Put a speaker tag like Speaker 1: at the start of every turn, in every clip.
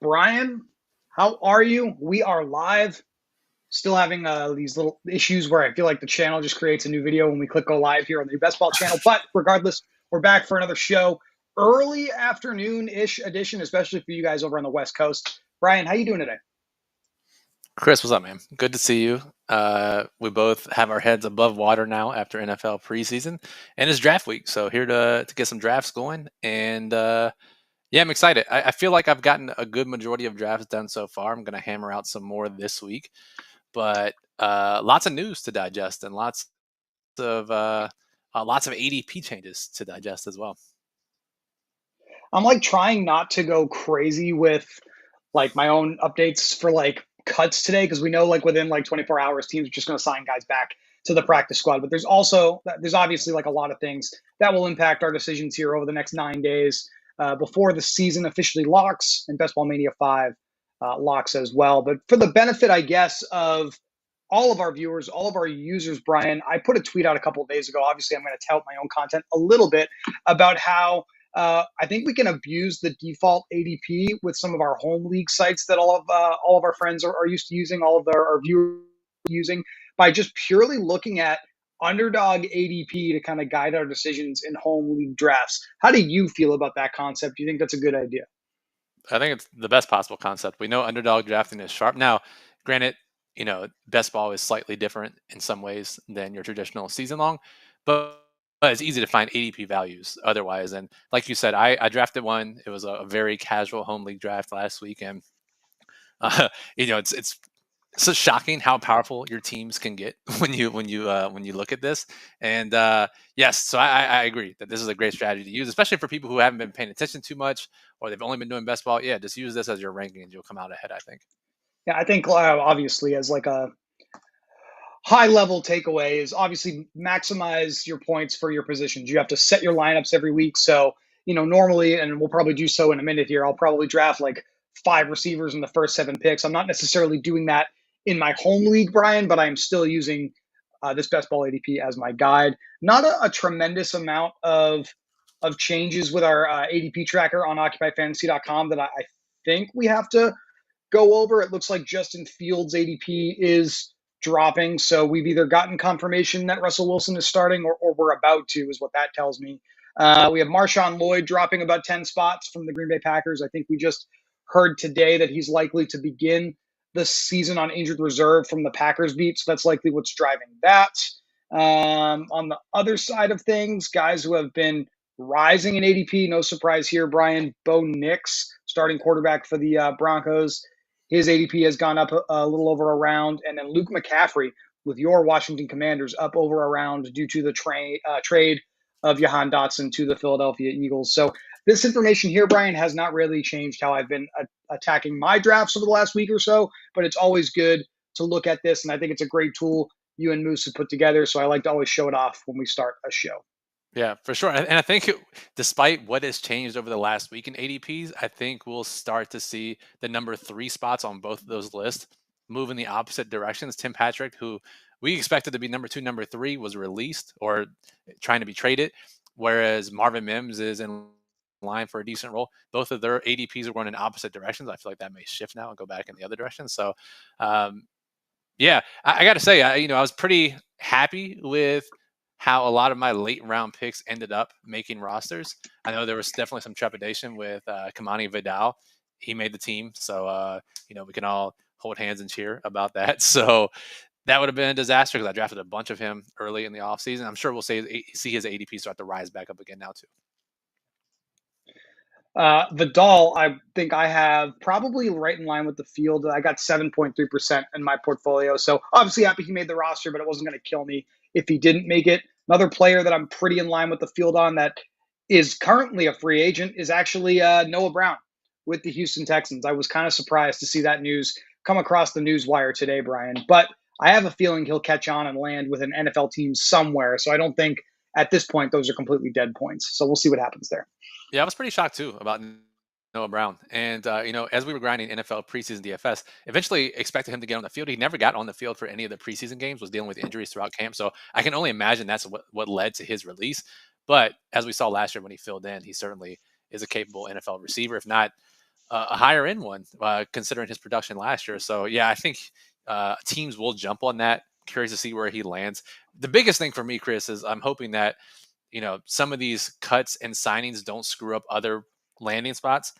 Speaker 1: Brian, how are you? We are live. Still having these little issues where I feel like the channel just creates a new video when we click go live here on the new Best Ball channel. But regardless, we're back for another show. Early afternoon-ish edition, especially for you guys over on the West Coast. Brian, how you doing today?
Speaker 2: Chris, what's up, man? Good to see you. We both have our heads above water now after NFL preseason, and it's draft week. So here to get some drafts going, and yeah, I'm excited. I feel like I've gotten a good majority of drafts done so far. I'm going to hammer out some more this week, but lots of news to digest and lots of ADP changes to digest as well.
Speaker 1: I'm like trying not to go crazy with like my own updates for like cuts today because we know like within like 24 hours teams are just going to sign guys back to the practice squad. But there's obviously like a lot of things that will impact our decisions here over the next 9 days before the season officially locks and Best Ball Mania 5 locks as well. But for the benefit, I guess, of all of our viewers, all of our users, Brian, I put a tweet out a couple of days ago. Obviously, I'm going to tout my own content a little bit about how I think we can abuse the default ADP with some of our home league sites that all of our friends are used to using, all of our viewers using, by just purely looking at Underdog ADP to kind of guide our decisions in home league drafts. How do you feel about that concept? Do you think that's a good idea?
Speaker 2: I think it's the best possible concept. We know underdog drafting is sharp. Now, granted, best ball is slightly different in some ways than your traditional season long, but it's easy to find ADP values otherwise. And like you said, I drafted one. It was a very casual home league draft last week, and it's so shocking how powerful your teams can get when you look at this. And yes, so I agree that this is a great strategy to use, especially for people who haven't been paying attention too much or they've only been doing best ball. Yeah, just use this as your ranking and you'll come out ahead, I think.
Speaker 1: Yeah, I think obviously as like a high level takeaway is obviously maximize your points for your positions. You have to set your lineups every week. So, normally, and we'll probably do so in a minute here, I'll probably draft like 5 receivers in the first 7 picks. I'm not necessarily doing that in my home league, Brian, but I am still using this best ball ADP as my guide. Not a tremendous amount of changes with our ADP tracker on occupyfantasy.com that I think we have to go over. It looks like Justin Fields' ADP is dropping. So we've either gotten confirmation that Russell Wilson is starting or we're about to, is what that tells me. We have Marshawn Lloyd dropping about 10 spots from the Green Bay Packers. I think we just heard today that he's likely to begin the season on injured reserve from the Packers beat. So that's likely what's driving that. On the other side of things, guys who have been rising in ADP, no surprise here, Brian. Bo Nix, starting quarterback for the Broncos. His ADP has gone up a little over a round. And then Luke McCaffrey with your Washington Commanders up over a round due to the trade of Jahan Dotson to the Philadelphia Eagles. So this information here, Brian, has not really changed how I've been attacking my drafts over the last week or so, but it's always good to look at this. And I think it's a great tool you and Moose have put together. So I like to always show it off when we start a show.
Speaker 2: Yeah, for sure. And I think despite what has changed over the last week in ADPs, I think we'll start to see the number 3 spots on both of those lists move in the opposite directions. Tim Patrick, who we expected to be number 2, number 3, was released or trying to be traded, whereas Marvin Mims is in line for a decent role. Both of their ADPs are going in opposite directions. I feel like that may shift now and go back in the other direction. So, yeah, I got to say, I was pretty happy with how a lot of my late round picks ended up making rosters. I know there was definitely some trepidation with Kamani Vidal. He made the team, so we can all hold hands and cheer about that. So that would have been a disaster because I drafted a bunch of him early in the offseason. I'm sure we'll see his ADP start to rise back up again now too.
Speaker 1: Vidal, I think I have probably right in line with the field. I got 7.3% in my portfolio. So obviously happy he made the roster, but it wasn't going to kill me if he didn't make it. Another player that I'm pretty in line with the field on that is currently a free agent is actually Noah Brown with the Houston Texans. I was kind of surprised to see that news come across the news wire today, Brian. But I have a feeling he'll catch on and land with an NFL team somewhere. So I don't think at this point those are completely dead points. So we'll see what happens there.
Speaker 2: Yeah, I was pretty shocked too about Noah Brown. And, as we were grinding NFL preseason DFS, eventually expected him to get on the field. He never got on the field for any of the preseason games, was dealing with injuries throughout camp. So I can only imagine that's what led to his release. But as we saw last year when he filled in, he certainly is a capable NFL receiver, if not a higher end one, considering his production last year. So yeah, I think teams will jump on that. Curious to see where he lands. The biggest thing for me, Chris, is I'm hoping that some of these cuts and signings don't screw up other landing spots,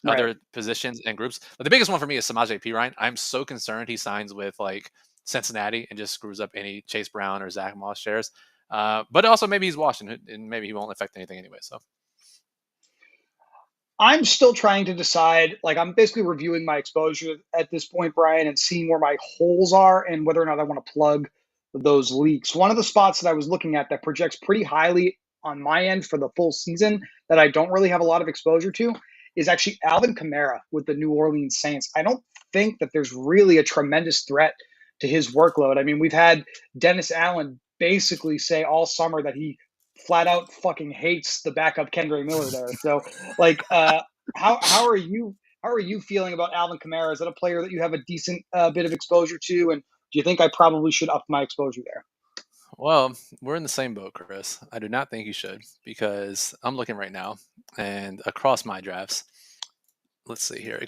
Speaker 1: Right.
Speaker 2: other positions and groups. But the biggest one for me is Samaje Perine. I'm so concerned he signs with like Cincinnati and just screws up any Chase Brown or Zach Moss shares. But also maybe he's Washington and maybe he won't affect anything anyway. So
Speaker 1: I'm still trying to decide. Like, I'm basically reviewing my exposure at this point, Brian, and seeing where my holes are and whether or not I want to plug those leaks. One of the spots that I was looking at that projects pretty highly on my end for the full season that I don't really have a lot of exposure to is actually Alvin Kamara with the New Orleans Saints. I don't think that there's really a tremendous threat to his workload. I mean, we've had Dennis Allen basically say all summer that he flat out fucking hates the backup Kendra Miller there. So like, how are you feeling about Alvin Kamara? Is that a player that you have a decent bit of exposure to, and do you think I probably should up my exposure there?
Speaker 2: well, we're in the same boat, Chris. I do not think you should because I'm looking right now and across my drafts. Let's see here.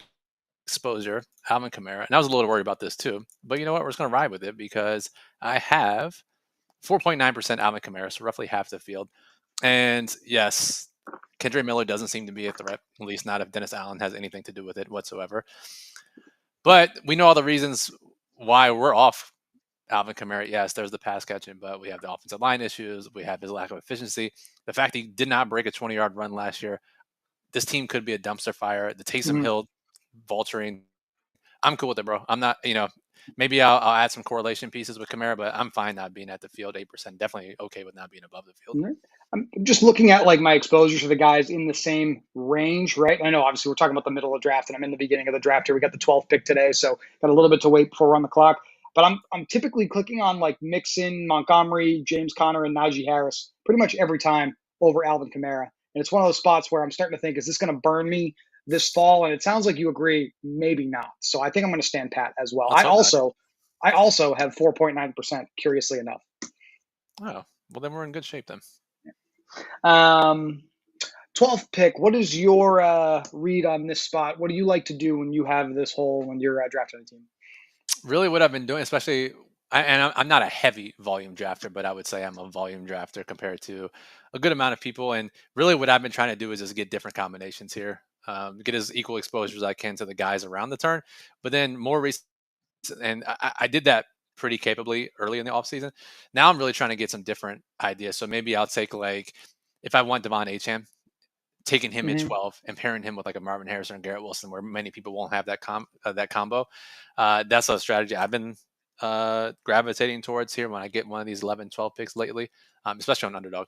Speaker 2: Exposure, Alvin Kamara. And I was a little worried about this too. But you know what? We're just going to ride with it because I have 4.9% Alvin Kamara, so roughly half the field. And yes, Kendra Miller doesn't seem to be a threat, at least not if Dennis Allen has anything to do with it whatsoever. But we know all the reasons why we're off Alvin Kamara. Yes, there's the pass catching, but we have the offensive line issues. We have his lack of efficiency. The fact he did not break a 20-yard run last year. This team could be a dumpster fire. The Taysom
Speaker 1: Mhm.
Speaker 2: Hill vulturing. I'm cool with it, bro. I'm not, maybe I'll add some correlation pieces with Kamara, but I'm fine not being at the field 8%. Definitely okay with not being above the field.
Speaker 1: Right. I'm just looking at like my exposure to the guys in the same range, right? I know obviously we're talking about the middle of the draft, and I'm in the beginning of the draft here. We got the 12th pick today, so got a little bit to wait before we're on the clock. But I'm typically clicking on like Mixon, Montgomery, James Conner, and Najee Harris pretty much every time over Alvin Kamara. And it's one of those spots where I'm starting to think, is this going to burn me this fall? And it sounds like you agree, maybe not. So I think I'm going to stand pat as well.
Speaker 2: Let's hope not.
Speaker 1: I also have 4.9%. Curiously enough.
Speaker 2: Oh, well, then we're in good shape then.
Speaker 1: Um, 12th pick. What is your read on this spot? What do you like to do when you have this hole when you're drafting a team?
Speaker 2: Really, what I've been doing, especially, and I'm not a heavy volume drafter, but I would say I'm a volume drafter compared to a good amount of people. And really, what I've been trying to do is just get different combinations here, get as equal exposure as I can to the guys around the turn. But then more recent, and I did that pretty capably early in the offseason. Now I'm really trying to get some different ideas. So maybe I'll take like, if I want Devon Acham, taking him at
Speaker 1: Hmm.
Speaker 2: 12 and pairing him with like a Marvin Harrison and Garrett Wilson, where many people won't have that combo. That's a strategy I've been gravitating towards here when I get one of these 11, 12 picks lately, especially on Underdog.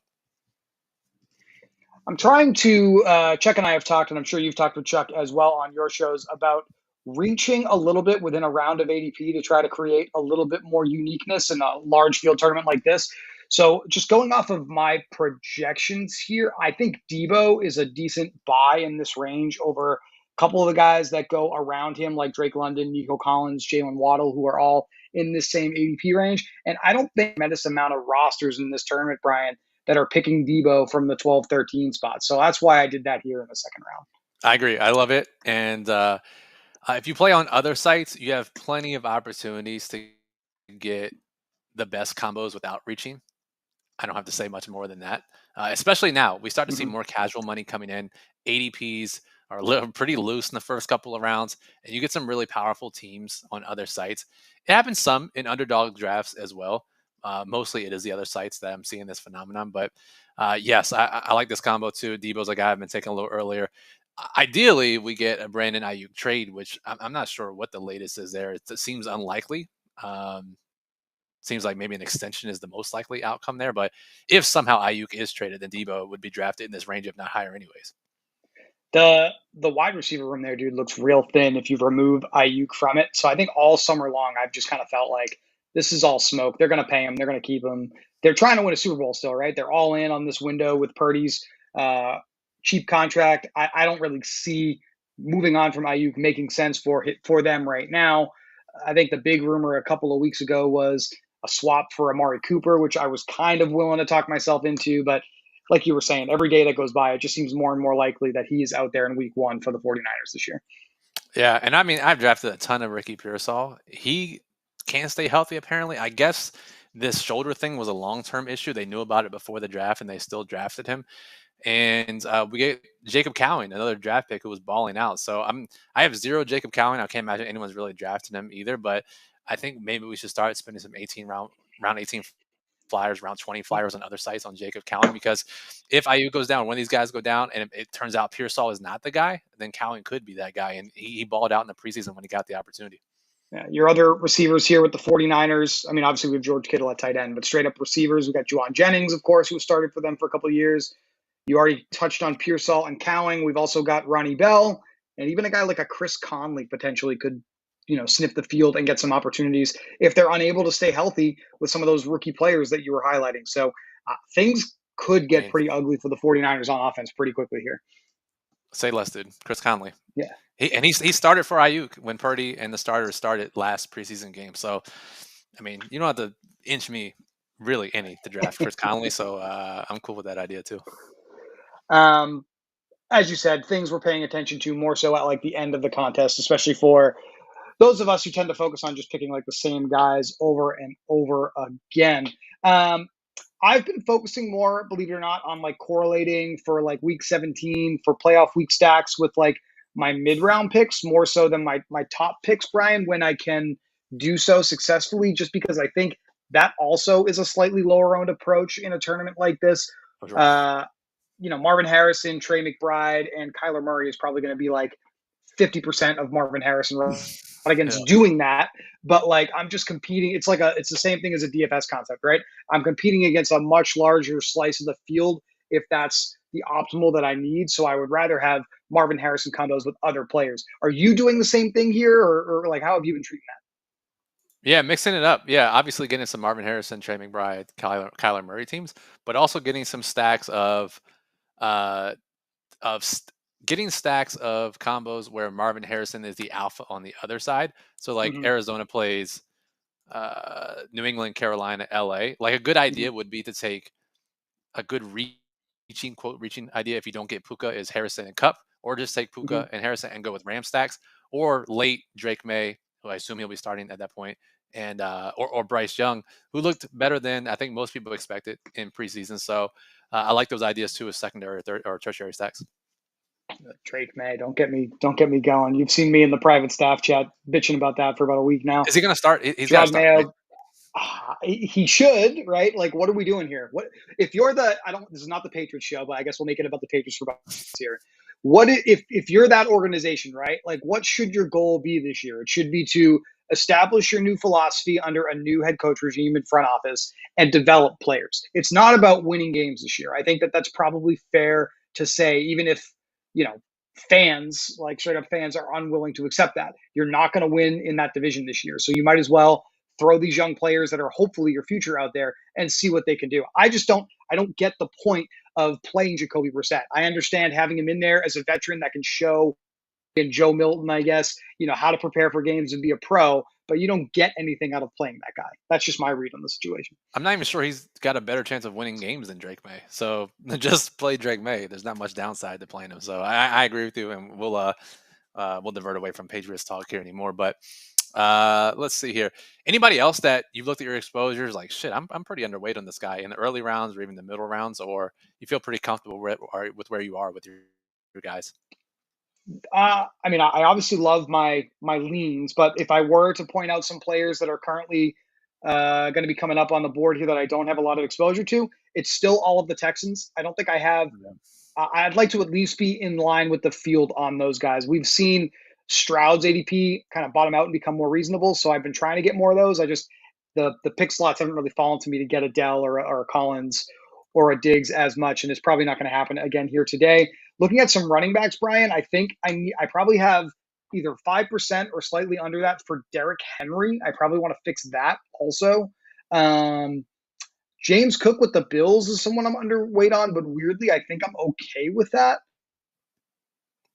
Speaker 1: I'm trying to, Chuck and I have talked, and I'm sure you've talked with Chuck as well on your shows about reaching a little bit within a round of ADP to try to create a little bit more uniqueness in a large field tournament like this. So, just going off of my projections here, I think Debo is a decent buy in this range over a couple of the guys that go around him, like Drake London, Nico Collins, Jalen Waddle, who are all in this same ADP range. And I don't think tremendous amount of rosters in this tournament, Brian, that are picking Debo from the 12, 13 spot. So that's why I did that here in the second round.
Speaker 2: I agree. I love it. And if you play on other sites, you have plenty of opportunities to get the best combos without reaching. I don't have to say much more than that. Especially now, we start to see
Speaker 1: Mhm.
Speaker 2: more casual money coming in. ADPs are pretty loose in the first couple of rounds, and you get some really powerful teams on other sites. It happens some in underdog drafts as well. Mostly, it is the other sites that I'm seeing this phenomenon. But yes, I like this combo too. Debo's a guy I've been taking a little earlier. Ideally, we get a Brandon Ayuk trade, which I'm not sure what the latest is there. It seems unlikely. Um, Seems like maybe an extension is the most likely outcome there. But if somehow Ayuk is traded, then Debo would be drafted in this range, if not higher, anyways.
Speaker 1: The wide receiver room there, dude, looks real thin if you remove Ayuk from it. So I think all summer long, I've just kind of felt like this is all smoke. They're going to pay him. They're going to keep him. They're trying to win a Super Bowl still, right? They're all in on this window with Purdy's uh, cheap contract. I don't really see moving on from Ayuk making sense for them right now. I think the big rumor a couple of weeks ago was a swap for Amari Cooper, which I was kind of willing to talk myself into, but like you were saying, every day that goes by, it just seems more and more likely that he is out there in week one for the 49ers this year.
Speaker 2: Yeah, and I mean, I've drafted a ton of Ricky Pearsall. He can't stay healthy, apparently. I guess this shoulder thing was a long-term issue. They knew about it before the draft, and they still drafted him. And we get Jacob Cowing, another draft pick who was balling out. So I have zero Jacob Cowing. I can't imagine anyone's really drafting him either. But I think maybe we should start spending some 18 round 18 flyers, round 20 flyers on other sites on Jacob Cowing, because if IU goes down, one of these guys go down, and it turns out Pearsall is not the guy, then Cowing could be that guy. And he balled out in the preseason when he got the opportunity.
Speaker 1: Yeah, your other receivers here with the 49ers, I mean, obviously we have George Kittle at tight end, but straight up receivers, we got Juwan Jennings, of course, who started for them for a couple of years. You already touched on Pearsall and Cowing. We've also got Ronnie Bell, and even a guy like a Chris Conley potentially could, sniff the field and get some opportunities if they're unable to stay healthy with some of those rookie players that you were highlighting. So things could
Speaker 2: I
Speaker 1: get
Speaker 2: mean,
Speaker 1: pretty ugly for the 49ers on offense pretty quickly here.
Speaker 2: say less, dude. Chris Conley.
Speaker 1: Yeah.
Speaker 2: He started for IU when Purdy and the starters started last preseason game. So, I mean, you don't have to inch me really any to draft Chris Conley. So I'm cool with that idea too.
Speaker 1: Um, as you said, things we're paying attention to more so at like the end of the contest, especially for those of us who tend to focus on just picking like the same guys over and over again. Um, I've been focusing more, believe it or not, on like correlating for like week 17 for playoff week stacks with like my mid round picks more so than my top picks, Brian, when I can do so successfully, just because I think that also is a slightly lower owned approach in a tournament like this.
Speaker 2: For sure.
Speaker 1: Uh, Marvin Harrison, Trey McBride, and Kyler Murray is probably going to be like 50% of Marvin Harrison
Speaker 2: Yeah.
Speaker 1: against doing that. But like, I'm just competing. It's the same thing as a DFS concept, right? I'm competing against a much larger slice of the field if that's the optimal that I need. So I would rather have Marvin Harrison combos with other players. Are you doing the same thing here, or like how have you been treating that?
Speaker 2: Yeah, mixing it up. Yeah, obviously getting some Marvin Harrison, Trey McBride, Kyler Murray teams, but also getting some stacks uh, of getting stacks of combos where Marvin Harrison is the alpha on the other side. So like
Speaker 1: Mm-hmm,
Speaker 2: Arizona plays New England, Carolina, LA. Like a good
Speaker 1: mm-hmm,
Speaker 2: idea would be to take a good reaching idea if you don't get Puka is Harrison and Cup, or just take
Speaker 1: mm-hmm.
Speaker 2: Puka and Harrison and go with Ram stacks, or late Drake May, who I assume he'll be starting at that point, and or Bryce Young, who looked better than I think most people expected in preseason. So I like those ideas too as secondary or, or tertiary stacks.
Speaker 1: Drake May, don't get me going. You've seen me in the private staff chat bitching about that for about a week now.
Speaker 2: Is he going to start? He's got to
Speaker 1: Gerard
Speaker 2: start, right?
Speaker 1: Mayo, he should, right? Like, what are we doing here? What if you're the? I don't. This is not the Patriots show, but I guess we'll make it about the Patriots for about here. What if you're that organization, right? Like, what should your goal be this year? It should be to establish your new philosophy under a new head coach regime in front office and develop players. It's not about winning games this year. I think that that's probably fair to say, even if you know fans, like straight up fans, are unwilling to accept that. You're not going to win in that division this year, so you might as well throw these young players that are hopefully your future out there and see what they can do. I don't get the point of playing Jacoby Brissett. I understand having him in there as a veteran that can show in Joe Milton, I guess, how to prepare for games and be a pro, but you don't get anything out of playing that guy. That's just my read on the situation.
Speaker 2: I'm not even sure he's got a better chance of winning games than Drake May. So just play Drake May. There's not much downside to playing him. So I agree with you, and we'll divert away from Patriots talk here anymore. But let's see here. Anybody else that you've looked at your exposures like, shit, I'm pretty underweight on this guy in the early rounds or even the middle rounds, or you feel pretty comfortable with where you are with your guys?
Speaker 1: I mean, I obviously love my leans, but if I were to point out some players that are currently going to be coming up on the board here that I don't have a lot of exposure to, it's still all of the Texans. I don't think I have.
Speaker 2: Yeah.
Speaker 1: I'd like to at least be in line with the field on those guys. We've seen Stroud's ADP kind of bottom out and become more reasonable, so I've been trying to get more of those. I just the pick slots haven't really fallen to me to get a Dell or a Collins or a Diggs as much, and it's probably not going to happen again here today. Looking at some running backs, Brian, I think I probably have either 5% or slightly under that for Derrick Henry. I probably want to fix that also. Um, James Cook with the Bills is someone I'm underweight on, but weirdly, I think I'm okay with that.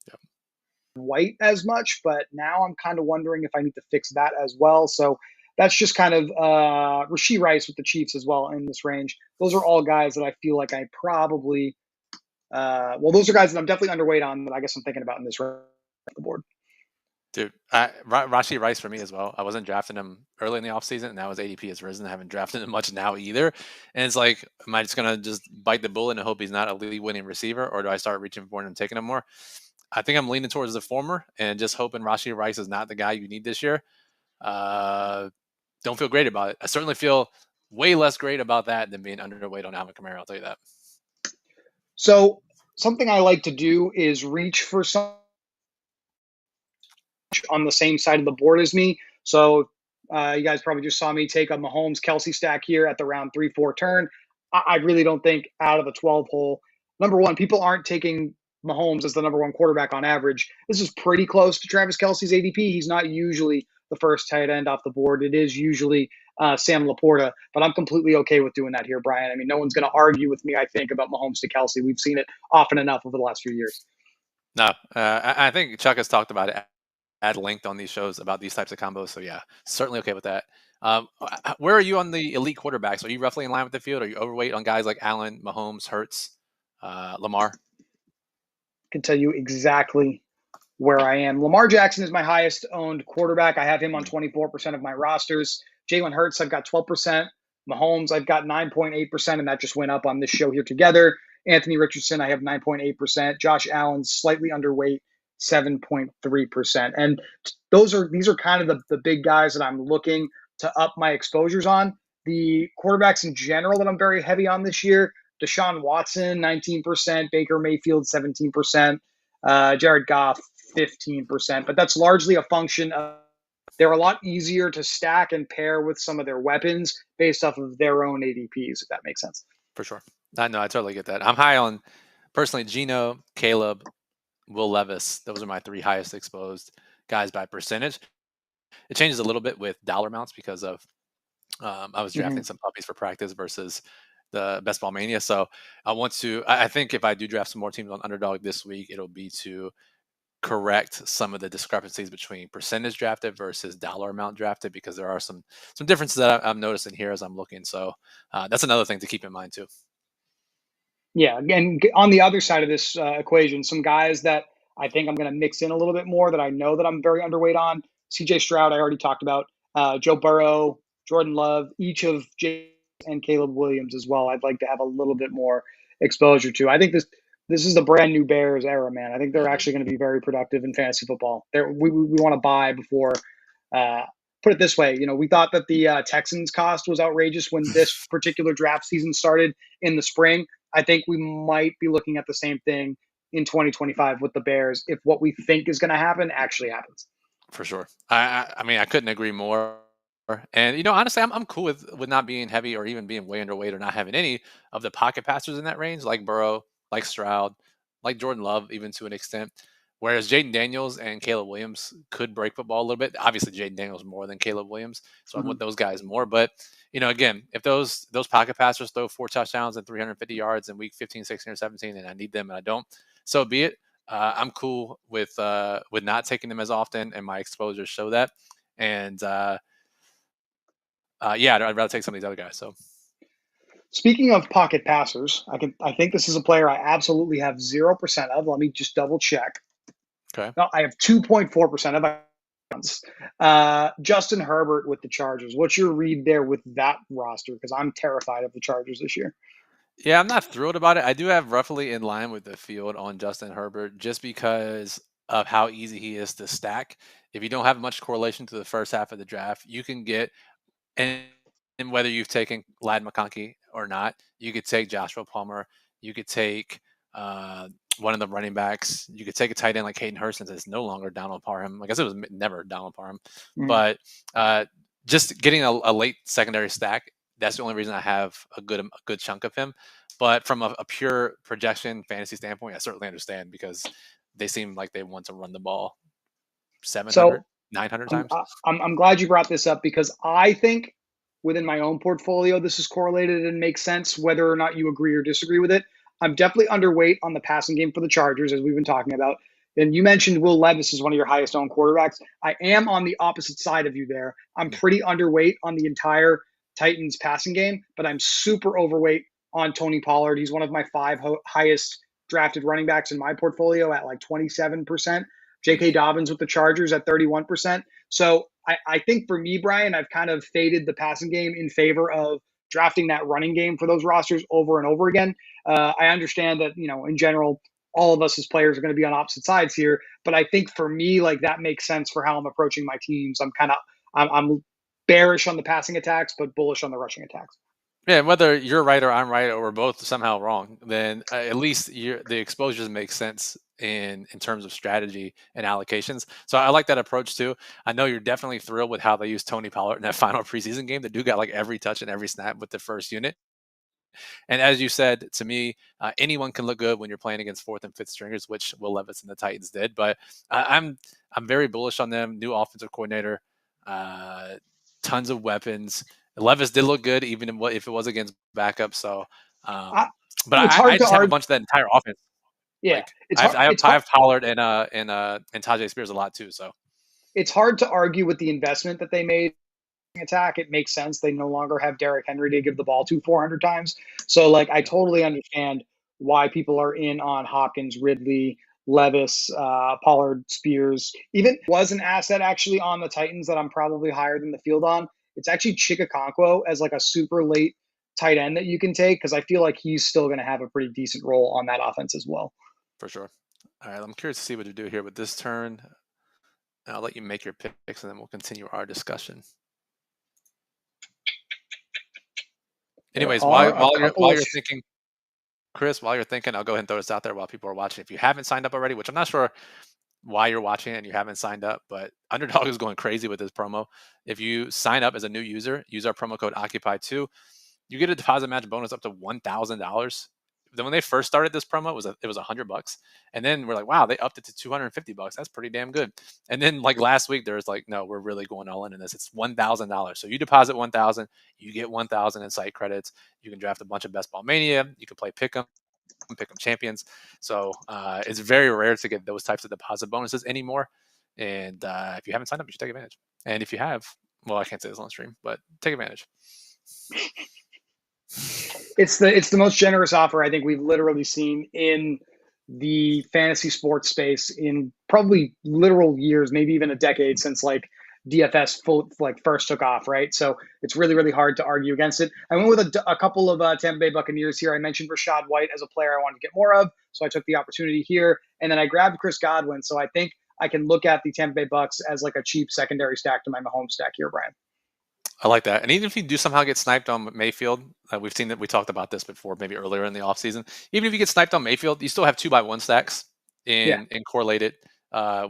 Speaker 2: Yep.
Speaker 1: White as much, but now I'm kind of wondering if I need to fix that as well. So That's just kind of Rashee Rice with the Chiefs as well in this range. Those are all guys that I feel like I probably those are guys that I'm definitely underweight on that I guess I'm thinking about in this range of the board.
Speaker 2: Dude, Rashi Rice for me as well. I wasn't drafting him early in the offseason, and now his ADP has risen. I haven't drafted him much now either. And it's like, am I just going to just bite the bullet and hope he's not a league winning receiver, or do I start reaching for him and taking him more? I think I'm leaning towards the former and just hoping Rashi Rice is not the guy you need this year. Don't feel great about it. I certainly feel way less great about that than being underweight on Alvin Kamara. I'll tell you that.
Speaker 1: So something I like to do is reach for some on the same side of the board as me. So you guys probably just saw me take a Mahomes Kelsey stack here at the round 3-4 turn. I really don't think out of the 12 hole, number one, people aren't taking Mahomes as the number one quarterback on average. This is pretty close to Travis Kelsey's ADP. He's not usually the first tight end off the board. It is usually Sam Laporta, but I'm completely okay with doing that here, Brian. I mean, no one's going to argue with me, I think, about Mahomes to Kelsey. We've seen it often enough over the last few years.
Speaker 2: No, I think Chuck has talked about it at length on these shows about these types of combos. So yeah, certainly okay with that. Where are you on the elite quarterbacks? Are you roughly in line with the field? Are you overweight on guys like Allen, Mahomes, Hurts, Lamar?
Speaker 1: I can tell you exactly where I am. Lamar Jackson is my highest owned quarterback. I have him on 24% of my rosters. Jalen Hurts, I've got 12%. Mahomes, I've got 9.8%, and that just went up on this show here together. Anthony Richardson, I have 9.8%. Josh Allen, slightly underweight, 7.3%. And these are kind of the big guys that I'm looking to up my exposures on. The quarterbacks in general that I'm very heavy on this year, Deshaun Watson, 19%, Baker Mayfield, 17%, Jared Goff, 15%. But that's largely a function of they're a lot easier to stack and pair with some of their weapons based off of their own ADPs, if that makes sense.
Speaker 2: For sure. I know. I totally get that. I'm high on, personally, Geno, Caleb, Will Levis. Those are my three highest exposed guys by percentage. It changes a little bit with dollar amounts because of I was drafting some puppies for practice versus the Best Ball Mania. So I think if I do draft some more teams on Underdog this week, it'll be to correct some of the discrepancies between percentage drafted versus dollar amount drafted, because there are some differences that I'm noticing here as I'm looking. So that's another thing to keep in mind too.
Speaker 1: Yeah, and on the other side of this equation, some guys that I think I'm going to mix in a little bit more that I know that I'm very underweight on. CJ Stroud, I already talked about. Joe Burrow, Jordan Love, each of Jay and Caleb Williams as well. I'd like to have a little bit more exposure to. I think this is the brand new Bears era, man. I think they're actually going to be very productive in fantasy football. We want to buy before. Put it this way, we thought that the Texans cost was outrageous when this particular draft season started in the spring. I think we might be looking at the same thing in 2025 with the Bears if what we think is going to happen actually happens.
Speaker 2: For sure. I mean, I couldn't agree more. And honestly, I'm cool with not being heavy or even being way underweight or not having any of the pocket passers in that range, like Burrow, like Stroud, like Jordan Love, even to an extent. Whereas Jaden Daniels and Caleb Williams could break football a little bit. Obviously, Jaden Daniels more than Caleb Williams, so I want those guys more. But again, if those pocket passers throw 4 touchdowns and 350 yards in week 15, 16, or 17, and I need them and I don't, so be it. I'm cool with not taking them as often, and my exposures show that. And yeah, I'd rather take some of these other guys. So,
Speaker 1: speaking of pocket passers, I think this is a player I absolutely have 0% of. Let me just double check.
Speaker 2: okay.
Speaker 1: No, I have 2.4% of. Justin Herbert with the Chargers. What's your read there with that roster? Because I'm terrified of the Chargers this year.
Speaker 2: Yeah, I'm not thrilled about it. I do have roughly in line with the field on Justin Herbert just because of how easy he is to stack. If you don't have much correlation to the first half of the draft, you can get and whether you've taken Lad McConkey or not, you could take Joshua Palmer. You could take one of the running backs. You could take a tight end like Hayden Hurst, since it's no longer Donald Parham. I guess it was never Donald Parham. But just getting a late secondary stack, that's the only reason I have a good chunk of him. But from a pure projection fantasy standpoint, I certainly understand, because they seem like they want to run the ball 700, 900 times.
Speaker 1: I'm glad you brought this up, because I think within my own portfolio, this is correlated and makes sense whether or not you agree or disagree with it. I'm definitely underweight on the passing game for the Chargers, as we've been talking about. And you mentioned Will Levis is one of your highest owned quarterbacks. I am on the opposite side of you there. I'm
Speaker 2: Yeah,
Speaker 1: pretty underweight on the entire Titans passing game, but I'm super overweight on Tony Pollard. He's one of my five highest drafted running backs in my portfolio at like 27%. J.K.
Speaker 2: mm,
Speaker 1: Dobbins with the Chargers at 31%. So I think for me, Brian, I've kind of faded the passing game in favor of drafting that running game for those rosters over and over again. I understand that, in general, all of us as players are going to be on opposite sides here. But I think for me, like that makes sense for how I'm approaching my teams. I'm bearish on the passing attacks, but bullish on the rushing attacks.
Speaker 2: yeah. Whether you're right or I'm right or we're both somehow wrong, then at least the exposures make sense in terms of strategy and allocations. So I like that approach too. I know you're definitely thrilled with how they used Tony Pollard in that final preseason game. The dude got like every touch and every snap with the first unit. And as you said to me, anyone can look good when you're playing against fourth and fifth stringers, which Will Levis and the Titans did. But I'm very bullish on them. New offensive coordinator, uh, tons of weapons. Levis did look good, even if it was against backup. So,
Speaker 1: I,
Speaker 2: um, but
Speaker 1: it's
Speaker 2: I
Speaker 1: hard to
Speaker 2: just have a
Speaker 1: argue.
Speaker 2: bunch of that entire offense.
Speaker 1: Yeah,
Speaker 2: Like
Speaker 1: it's hard. It's
Speaker 2: I
Speaker 1: hard.
Speaker 2: have Pollard and Tajay Spears a lot too. So
Speaker 1: It's hard to argue with the investment that they made attack. It makes sense. They no longer have Derrick Henry to give the ball to 400 times. So, like, I
Speaker 2: yeah,
Speaker 1: totally understand why people are in on Hopkins, Ridley, Levis, Pollard, Spears. Even was an asset actually on the Titans that I'm probably higher than the field on. It's actually Chikakonkwo as like a super late tight end that you can take because I feel like he's still going to have a pretty decent role on that offense as well.
Speaker 2: for sure. All right, I'm curious to see what you do here with this turn. I'll let you make your picks, and then we'll continue our discussion.
Speaker 1: There
Speaker 2: Anyways,
Speaker 1: are a couple
Speaker 2: while
Speaker 1: of
Speaker 2: you're thinking, Chris, while you're thinking, I'll go ahead and throw this out there while people are watching. If you haven't signed up already, which I'm not sure why you're watching it and you haven't signed up, but Underdog is going crazy with this promo. If you sign up as a new user, use our promo code Occupy2, you get a deposit match bonus up to $1,000. Then when they first started this promo, it was $100, and then we're like, wow, they upped it to $250. That's pretty damn good. And then like last week, there's like, no, we're really going all in this. It's $1,000. So you deposit 1,000, you get 1,000 in site credits. You can draft a bunch of Best Ball Mania. You can play Pick'em champions. So it's very rare to get those types of deposit bonuses anymore. And if you haven't signed up, you should take advantage. And if you have, well, I can't say this on stream, but take advantage.
Speaker 1: it's the most generous offer I think we've literally seen in the fantasy sports space in probably literal years, maybe even a decade since like DFS first took off, right? So it's really really hard to argue against it. I went with a couple of Tampa Bay Buccaneers here. I mentioned Rashad White as a player I wanted to get more of, so I took the opportunity here, and then I grabbed Chris Godwin. So I think I can look at the Tampa Bay Bucks as like a cheap secondary stack to my Mahomes stack here, Brian.
Speaker 2: I like that. And even if you do somehow get sniped on Mayfield, we've seen that we talked about this before, maybe earlier in the offseason. Even if you get sniped on Mayfield, you still have 2x1 stacks
Speaker 1: Yeah,
Speaker 2: in correlated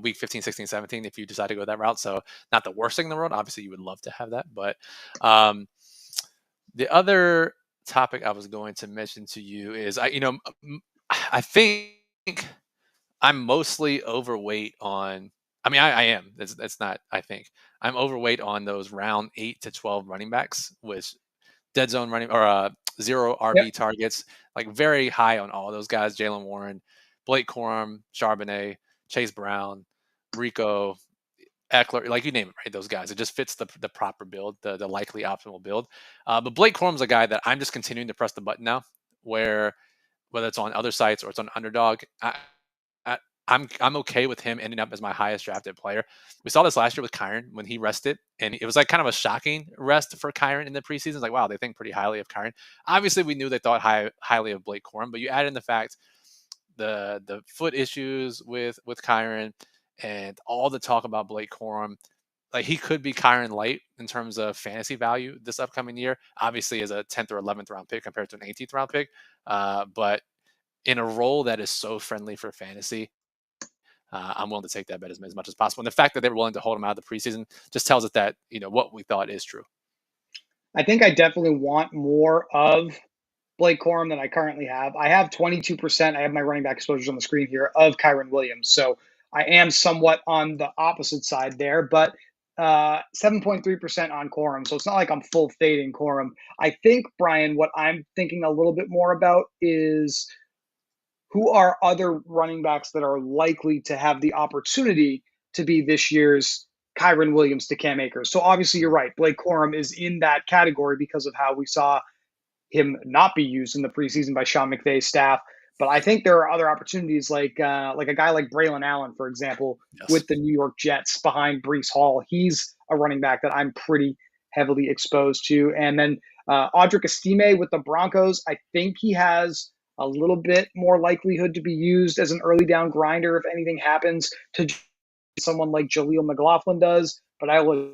Speaker 2: week 15, 16, 17 if you decide to go that route. So not the worst thing in the world. Obviously, you would love to have that. But the other topic I was going to mention to you is I think I'm mostly overweight on. I mean, I am. That's not. I think I'm overweight on those round 8 to 12 running backs with dead zone running or zero
Speaker 1: yep.
Speaker 2: RB targets. Like very high on all those guys: Jalen Warren, Blake Corum, Charbonnet, Chase Brown, Rico, Eckler. Like you name it, right? Those guys. It just fits the proper build, the likely optimal build. But Blake Corum's a guy that I'm just continuing to press the button now, where whether it's on other sites or it's on Underdog. I, I'm okay with him ending up as my highest drafted player. We saw this last year with Kyron when he rested, and it was like kind of a shocking rest for Kyron in the preseason. It's like, wow, they think pretty highly of Kyron. Obviously, we knew they thought highly of Blake Corum, but you add in the fact the foot issues with Kyron and all the talk about Blake Corum. Like he could be Kyron light in terms of fantasy value this upcoming year. Obviously, as a 10th or 11th round pick compared to an 18th round pick, but in a role that is so friendly for fantasy, I'm willing to take that bet as much as possible. And the fact that they were willing to hold him out of the preseason just tells us that what we thought is true.
Speaker 1: I think I definitely want more of Blake Corum than I currently have. I have 22%. I have my running back exposures on the screen here of Kyron Williams. So I am somewhat on the opposite side there, but 7.3% on Corum. So it's not like I'm full fading Corum. I think, Brian, what I'm thinking a little bit more about is who are other running backs that are likely to have the opportunity to be this year's Kyron Williams to Cam Akers? So obviously you're right. Blake Corum is in that category because of how we saw him not be used in the preseason by Sean McVay's staff. But I think there are other opportunities like a guy like Braylon Allen, for example,
Speaker 2: Yes.
Speaker 1: with the New York Jets behind Brees Hall. He's a running back that I'm pretty heavily exposed to. And then Audric Estime with the Broncos, I think he has a little bit more likelihood to be used as an early down grinder if anything happens to someone like Jaleel McLaughlin does. But I will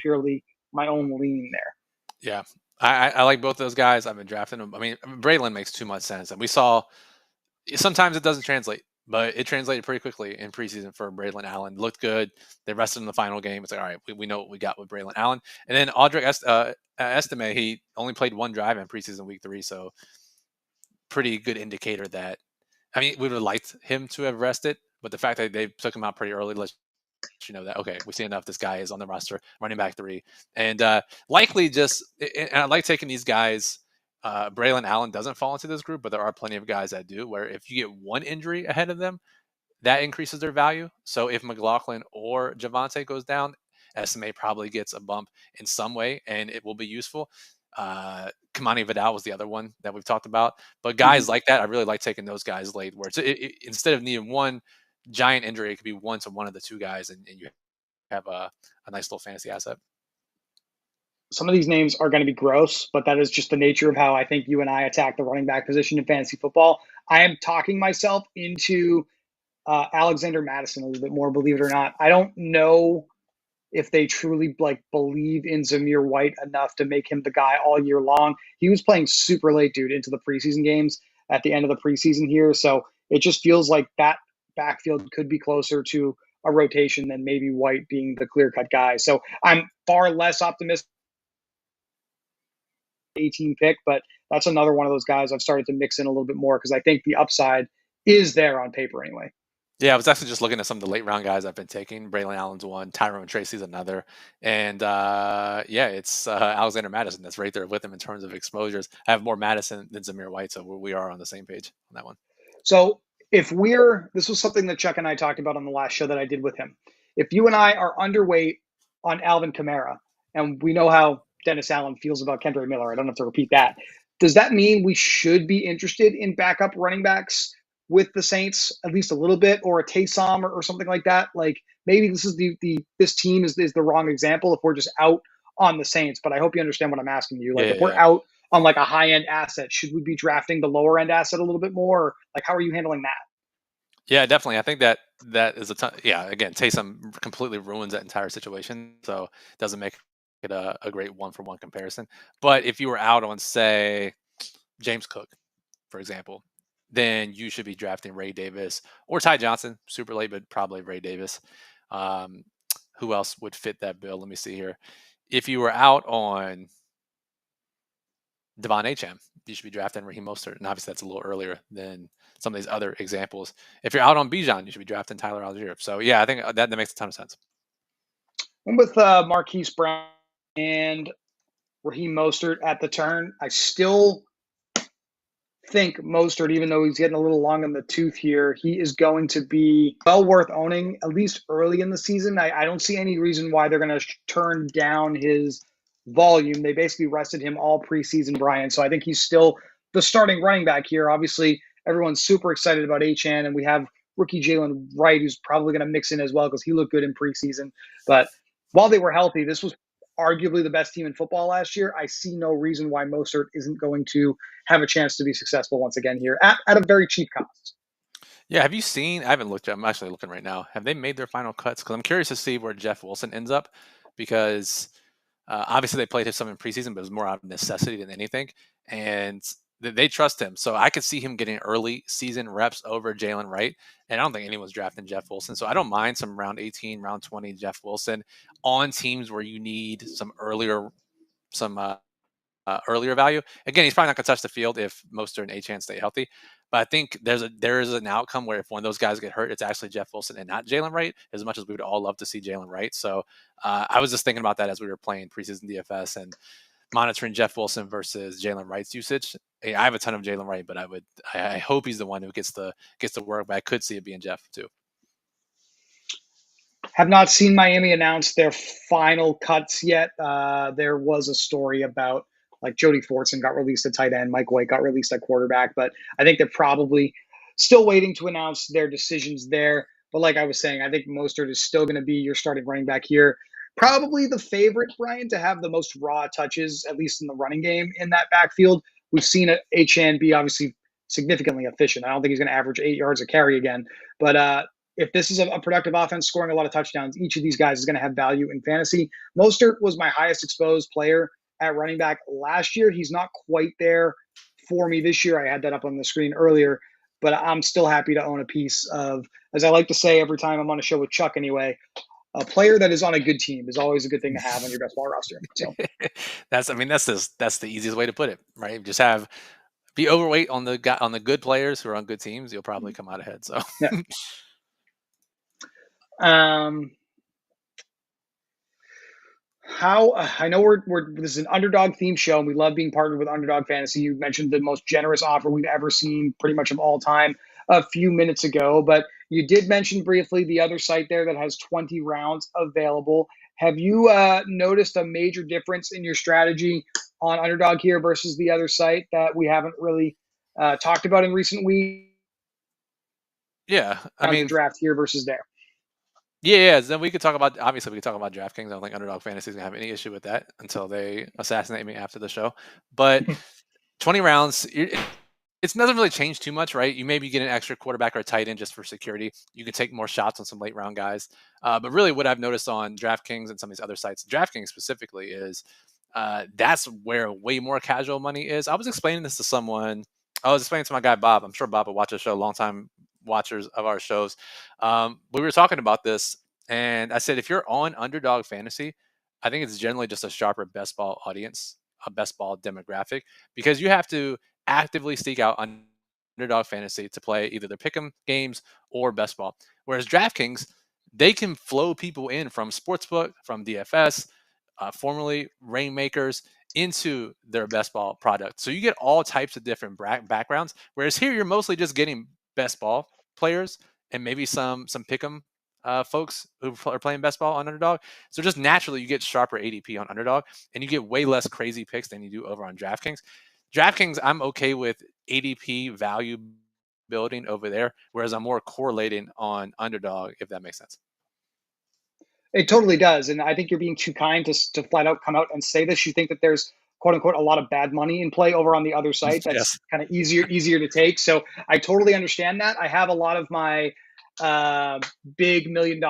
Speaker 1: purely my own lean there.
Speaker 2: Yeah. I like both those guys. I've been drafting them. I mean, Braylon makes too much sense. And we saw sometimes it doesn't translate, but it translated pretty quickly in preseason for Braylon Allen. Looked good. They rested in the final game. It's like, all right, we know what we got with Braylon Allen. And then Estime, he only played one drive in preseason week 3. So pretty good indicator that, I mean, we would have liked him to have rested, but the fact that they took him out pretty early lets you know that, okay, we see enough. This guy is on the roster, running back 3. And likely just, and I like taking these guys. Braylon Allen doesn't fall into this group, but there are plenty of guys that do, where if you get one injury ahead of them, that increases their value. So if McLaughlin or Javante goes down, SMA probably gets a bump in some way, and it will be useful. Kamani Vidal was the other one that we've talked about. But guys like that, I really like taking those guys late, where instead of needing one giant injury, it could be one to one of the two guys, and you have a nice little fantasy asset.
Speaker 1: Some of these names are going to be gross, but that is just the nature of how I think you and I attack the running back position in fantasy football. I am talking myself into Alexander Madison a little bit more, believe it or not. I don't know if they truly believe in Zamir White enough to make him the guy all year long. He was playing super late, dude, into the preseason games at the end of the preseason here. So it just feels like that backfield could be closer to a rotation than maybe White being the clear cut guy. So I'm far less optimistic 18 pick, but that's another one of those guys I've started to mix in a little bit more because I think the upside is there on paper anyway.
Speaker 2: Yeah, I was actually just looking at some of the late round guys I've been taking. Braylon Allen's one, Tyrone Tracy's another, and yeah, it's Alexander Madison that's right there with him in terms of exposures. I have more Madison than Zamir White, so we are on the same page on that one.
Speaker 1: So this was something that Chuck and I talked about on the last show that I did with him. If you and I are underweight on Alvin Kamara, and we know how Dennis Allen feels about Kendra Miller, I don't have to repeat that. Does that mean we should be interested in backup running backs with the Saints at least a little bit, or a Taysom or something like that? Like maybe this is this team is the wrong example if we're just out on the Saints. But I hope you understand what I'm asking you. Like
Speaker 2: Yeah,
Speaker 1: if we're
Speaker 2: yeah,
Speaker 1: out on like a high end asset, should we be drafting the lower end asset a little bit more? Like how are you handling that?
Speaker 2: yeah, definitely. I think that is a ton. Yeah, again, Taysom completely ruins that entire situation, so it doesn't make it a great one for one comparison. But if you were out on, say, James Cook, for example, then you should be drafting Ray Davis or Ty Johnson, super late, but probably Ray Davis. Um, who else would fit that bill? Let me see here. If you were out on Devon Acham, you should be drafting Raheem Mostert, and obviously that's a little earlier than some of these other examples. If you're out on Bijan, you should be drafting Tyler Algier. So yeah, I think that makes a ton of sense.
Speaker 1: And with Marquise Brown and Raheem Mostert at the turn, I still think Mostert, even though he's getting a little long in the tooth here, he is going to be well worth owning, at least early in the season. I don't see any reason why they're going to turn down his volume. They basically rested him all preseason, Brian. So I think he's still the starting running back here. Obviously, everyone's super excited about Achane, and we have rookie Jalen Wright, who's probably going to mix in as well because he looked good in preseason. But while they were healthy, this was arguably the best team in football last year. I see no reason why Mostert isn't going to have a chance to be successful once again here at a very cheap cost.
Speaker 2: Yeah, have you seen? I haven't looked. I'm actually looking right now. Have they made their final cuts? Because I'm curious to see where Jeff Wilson ends up, because obviously they played him some in preseason, but it was more out of necessity than anything, and they trust him. So I could see him getting early season reps over Jalen Wright, and I don't think anyone's drafting Jeff Wilson. So I don't mind some round 18, round 20 Jeff Wilson on teams where you need some some earlier value. Again, he's probably not going to touch the field if Mostert and Achane stay healthy. But I think there is an outcome where if one of those guys get hurt, it's actually Jeff Wilson and not Jalen Wright, as much as we would all love to see Jalen Wright. So I was just thinking about that as we were playing preseason DFS, and monitoring Jeff Wilson versus Jalen Wright's usage. I have a ton of Jalen Wright, but I hope he's the one who gets the work. But I could see it being Jeff too.
Speaker 1: Have not seen Miami announce their final cuts yet. There was a story about like Jody Fortson got released at tight end, Mike White got released at quarterback, but I think they're probably still waiting to announce their decisions there. But like I was saying, I think Mostert is still going to be your starting running back here. Probably the favorite, Brian, to have the most raw touches, at least in the running game in that backfield. We've seen HN be obviously significantly efficient. I don't think he's going to average 8 yards a carry again, but if this is a productive offense scoring a lot of touchdowns, each of these guys is going to have value in fantasy. Mostert was my highest exposed player at running back last year. He's not quite there for me this year. I had that up on the screen earlier, but I'm still happy to own a piece of, as I like to say every time I'm on a show with Chuck anyway, a player that is on a good team is always a good thing to have on your best ball roster. So
Speaker 2: that's the easiest way to put it, right? Just be overweight on the good players who are on good teams. You'll probably come out ahead. So
Speaker 1: yeah. How I know this is an Underdog theme show and we love being partnered with Underdog Fantasy. You mentioned the most generous offer we've ever seen pretty much of all time a few minutes ago, but you did mention briefly the other site there that has 20 rounds available. Have you noticed a major difference in your strategy on Underdog here versus the other site that we haven't really talked about in recent weeks?
Speaker 2: Yeah, I
Speaker 1: The
Speaker 2: mean,
Speaker 1: draft here versus there.
Speaker 2: yeah. Then we could talk about DraftKings. I don't think Underdog Fantasy is gonna have any issue with that until they assassinate me after the show. But 20 rounds, it doesn't really change too much, right? You maybe get an extra quarterback or a tight end just for security. You can take more shots on some late round guys. But really, what I've noticed on DraftKings and some of these other sites, DraftKings specifically, is that's where way more casual money is. I was explaining this to someone. I was explaining to my guy Bob. I'm sure Bob will watch the show, longtime watchers of our shows. But we were talking about this, and I said if you're on Underdog Fantasy, I think it's generally just a sharper best ball audience, a best ball demographic, because you have to actively seek out Underdog Fantasy to play either their pick'em games or best ball. Whereas DraftKings, they can flow people in from Sportsbook, from DFS, formerly Rainmakers, into their best ball product. So you get all types of different backgrounds. Whereas here, you're mostly just getting best ball players and maybe some pick'em folks who are playing best ball on Underdog. So just naturally, you get sharper ADP on Underdog, and you get way less crazy picks than you do over on DraftKings. DraftKings, I'm okay with ADP value building over there, whereas I'm more correlating on Underdog, if that makes sense.
Speaker 1: It totally does. And I think you're being too kind to flat out come out and say this. You think that there's quote unquote a lot of bad money in play over on the other site. That's
Speaker 2: Yes.
Speaker 1: kind of easier to take. So I totally understand that. I have a lot of my big $1 million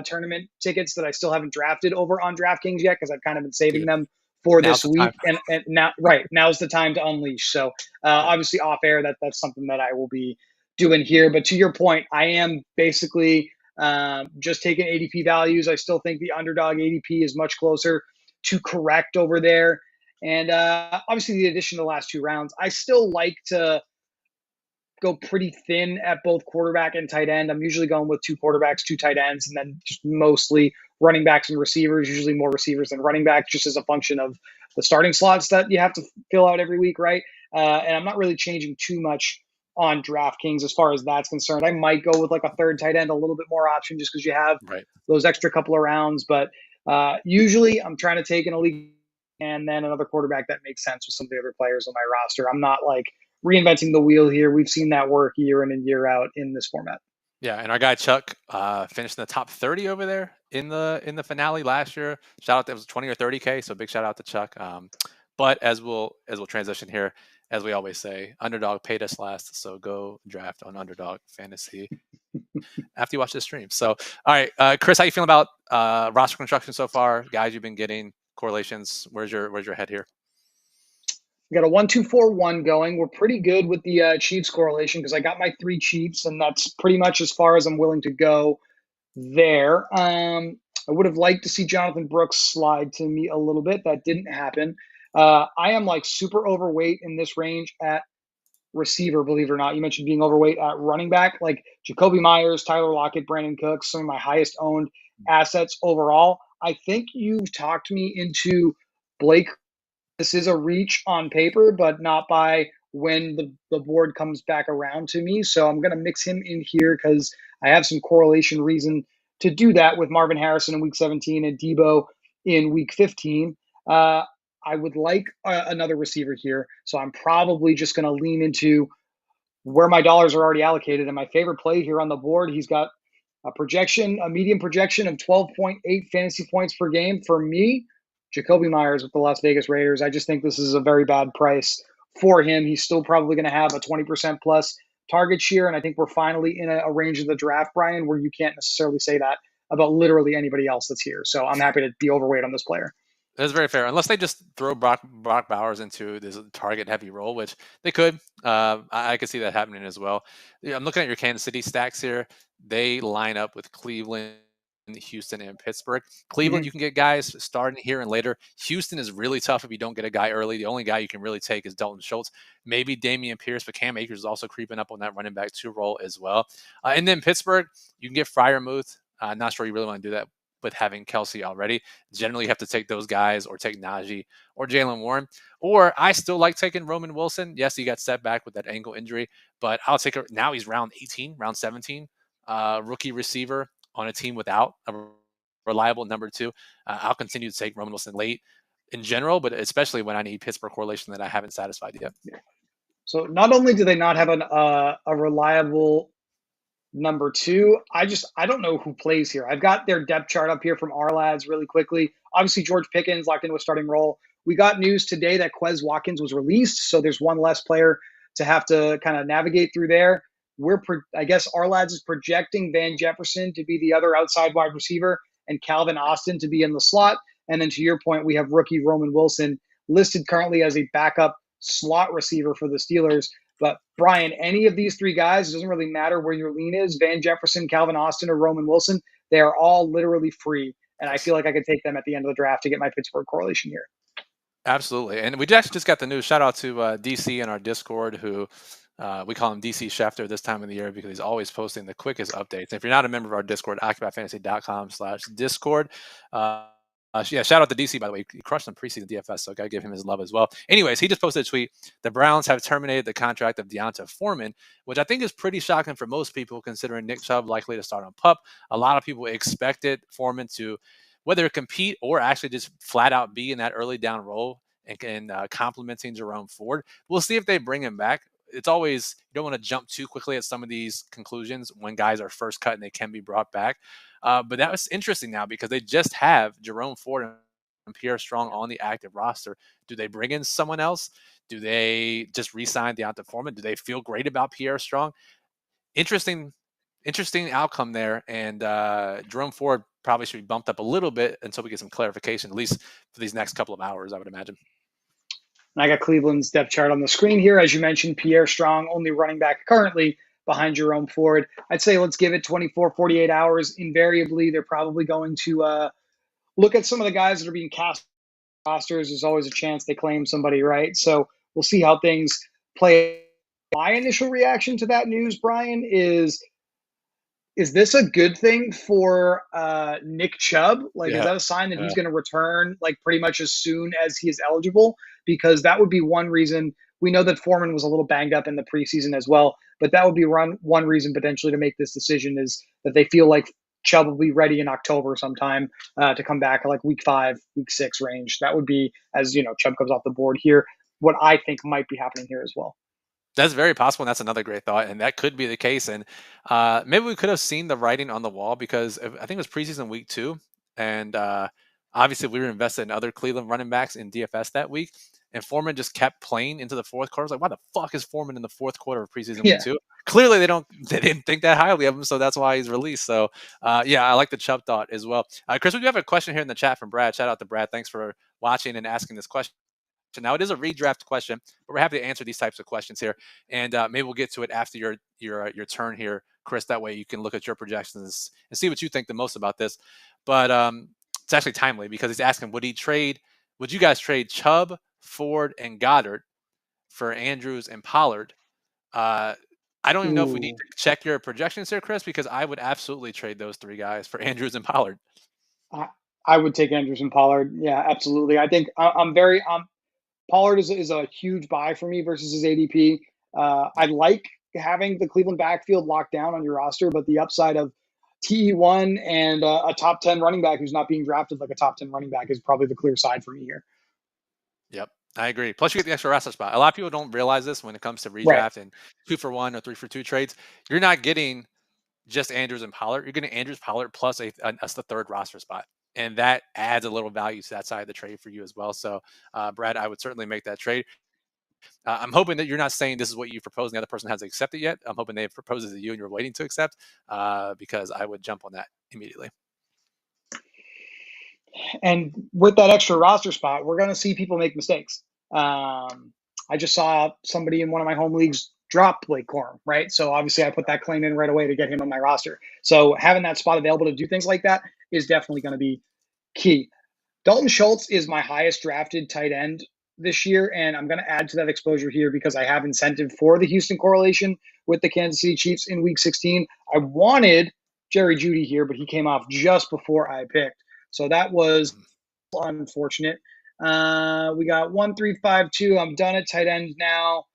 Speaker 1: tournament tickets that I still haven't drafted over on DraftKings yet because I've kind of been saving
Speaker 2: Dude,
Speaker 1: them for
Speaker 2: now's
Speaker 1: this
Speaker 2: the
Speaker 1: week.
Speaker 2: time.
Speaker 1: And now's the time to unleash. So
Speaker 2: Yeah.
Speaker 1: obviously off air, that's something that I will be doing here. But to your point, I am basically just taking ADP values. I still think the Underdog ADP is much closer to correct over there. And obviously, the addition of the last 2 rounds, I still like to go pretty thin at both quarterback and tight end. I'm usually going with 2 quarterbacks, 2 tight ends, and then just mostly running backs and receivers, usually more receivers than running backs, just as a function of the starting slots that you have to fill out every week, right? And I'm not really changing too much on DraftKings as far as that's concerned. I might go with like a third tight end, a little bit more option just because you have
Speaker 2: Right.
Speaker 1: those extra couple of rounds. But usually I'm trying to take an elite and then another quarterback that makes sense with some of the other players on my roster. I'm not like reinventing the wheel here. We've seen that work year in and year out in this format.
Speaker 2: Yeah, and our guy Chuck finished in the top 30 over there in the finale last year. Shout out, that was 20 or 30K, so big shout out to Chuck. But as we'll transition here, as we always say, Underdog paid us last, so go draft on Underdog Fantasy after you watch this stream. So, all right, Chris, how you feeling about roster construction so far? Guys, you've been getting correlations. Where's your head here?
Speaker 1: We got a 1-2-4-1 going. We're pretty good with the Chiefs correlation because I got my 3 Chiefs, and that's pretty much as far as I'm willing to go there. I would have liked to see Jonathan Brooks slide to me a little bit. That didn't happen. I am like super overweight in this range at receiver, believe it or not. You mentioned being overweight at running back, like Jacoby Myers, Tyler Lockett, Brandon Cooks, some of my highest owned assets overall. I think you've talked me into Blake this is a reach on paper, but not by when the board comes back around to me. So I'm going to mix him in here because I have some correlation reason to do that with Marvin Harrison in week 17 and Debo in week 15. Uh, I would like another receiver here. So I'm probably just going to lean into where my dollars are already allocated. And my favorite play here on the board, he's got a median projection of 12.8 fantasy points per game. For me, Jacoby Myers with the Las Vegas Raiders. I just think this is a very bad price for him. He's still probably going to have a 20% plus target share. And I think we're finally in a range of the draft, Brian, where you can't necessarily say that about literally anybody else that's here. So I'm happy to be overweight on this player.
Speaker 2: That's very fair. Unless they just throw Brock Bowers into this target heavy role, which they could. I could see that happening as well. Yeah, I'm looking at your Kansas City stacks here. They line up with Cleveland, Houston, and Pittsburgh. Cleveland,
Speaker 1: Mm-hmm.
Speaker 2: you can get guys starting here and later. Houston is really tough if you don't get a guy early. The only guy you can really take is Dalton Schultz, maybe Damian Pierce, but Cam Akers is also creeping up on that running back 2 role as well. And then Pittsburgh, you can get Fryermuth. Not sure you really want to do that with having Kelsey already. Generally, you have to take those guys or take Najee or Jalen Warren. Or I still like taking Roman Wilson. Yes, he got set back with that ankle injury, but I'll take it. Now he's round 18, round 17, rookie receiver on a team without a reliable number 2. I'll continue to take Roman Wilson late in general, but especially when I need Pittsburgh correlation that I haven't satisfied yet.
Speaker 1: So not only do they not have a reliable number 2, I don't know who plays here. I've got their depth chart up here from our lads really quickly. Obviously, George Pickens locked into a starting role. We got news today that Quez Watkins was released, so there's one less player to have to kind of navigate through there. I guess our lads is projecting Van Jefferson to be the other outside wide receiver and Calvin Austin to be in the slot. And then to your point, we have rookie Roman Wilson listed currently as a backup slot receiver for the Steelers. But Brian, any of these 3 guys, it doesn't really matter where your lean is, Van Jefferson, Calvin Austin, or Roman Wilson, they are all literally free. And I
Speaker 2: Yes.
Speaker 1: feel like I could take them at the end of the draft to get my Pittsburgh correlation here.
Speaker 2: Absolutely. And we actually just got the news. Shout out to DC in our Discord, who we call him DC Schefter this time of the year because he's always posting the quickest updates. And if you're not a member of our Discord, occupyfantasy.com/Discord. Yeah, shout out to DC, by the way. He crushed some preseason DFS, so I got to give him his love as well. Anyways, he just posted a tweet. The Browns have terminated the contract of Deonta Foreman, which I think is pretty shocking for most people, considering Nick Chubb likely to start on PUP. A lot of people expected Foreman to whether compete or actually just flat out be in that early down role and complimenting Jerome Ford. We'll see if they bring him back. It's always, you don't want to jump too quickly at some of these conclusions when guys are first cut and they can be brought back. But that was interesting now because they just have Jerome Ford and Pierre Strong on the active roster. Do they bring in someone else? Do they just re-sign Deonta Foreman? Do they feel great about Pierre Strong? Interesting outcome there. And Jerome Ford probably should be bumped up a little bit until we get some clarification, at least for these next couple of hours, I would imagine.
Speaker 1: And I got Cleveland's depth chart on the screen here. As you mentioned, Pierre Strong, only running back currently behind Jerome Ford. I'd say let's give it 24, 48 hours. Invariably, they're probably going to look at some of the guys that are being cast rosters. There's always a chance they claim somebody, right? So we'll see how things play. My initial reaction to that news, Brian, is this a good thing for Nick Chubb? Like, is
Speaker 2: Yeah.
Speaker 1: that a sign that he's
Speaker 2: Yeah.
Speaker 1: going to return like pretty much as soon as he is eligible? Because that would be one reason. We know that Foreman was a little banged up in the preseason as well, but that would be one reason potentially to make this decision is that they feel like Chubb will be ready in October sometime to come back like week 5, week 6 range. That would be, as you know, Chubb comes off the board here. What I think might be happening here as well.
Speaker 2: That's very possible, and that's another great thought, and that could be the case. And maybe we could have seen the writing on the wall because I think it was preseason week 2, and obviously we were invested in other Cleveland running backs in DFS that week, and Foreman just kept playing into the fourth quarter. I was like, why the fuck is Foreman in the fourth quarter of preseason week
Speaker 1: Yeah.
Speaker 2: 2? Clearly, they didn't think that highly of him, so that's why he's released. So yeah, I like the Chubb thought as well. Chris, we do have a question here in the chat from Brad. Shout out to Brad. Thanks for watching and asking this question. Now it is a redraft question, but we're happy to answer these types of questions here, and maybe we'll get to it after your turn here, Chris. That way you can look at your projections and see what you think the most about this. But it's actually timely because he's asking, would you guys trade Chubb, Ford, and Goddard for Andrews and Pollard? I don't even know if we need
Speaker 1: Ooh.
Speaker 2: to check your projections here, Chris, because I would absolutely trade those 3 guys for Andrews and Pollard.
Speaker 1: I, I would take Andrews and Pollard. Yeah, absolutely. I think I'm very Pollard is a huge buy for me versus his ADP. I like having the Cleveland backfield locked down on your roster, but the upside of TE1 and a top 10 running back who's not being drafted like a top 10 running back is probably the clear side for me here.
Speaker 2: Yep, I agree. Plus, you get the extra roster spot. A lot of people don't realize this when it comes to
Speaker 1: Right.
Speaker 2: redraft and 2-for-1 or 3-for-2 trades. You're not getting just Andrews and Pollard. You're getting Andrews, Pollard plus the third roster spot. And that adds a little value to that side of the trade for you as well. So, Brad, I would certainly make that trade. I'm hoping that you're not saying this is what you've proposed and the other person hasn't accepted yet. I'm hoping they've proposed it to you and you're waiting to accept because I would jump on that immediately.
Speaker 1: And with that extra roster spot, we're going to see people make mistakes. I just saw somebody in one of my home leagues drop Blake Corum, right? So obviously I put that claim in right away to get him on my roster. So having that spot available to do things like that is definitely going to be key. Dalton Schultz is my highest drafted tight end this year, and I'm going to add to that exposure here because I have incentive for the Houston correlation with the Kansas City Chiefs in Week 16. I wanted Jerry Jeudy here, but he came off just before I picked, so that was unfortunate. We got 1-3-5-2. I'm done at tight end now.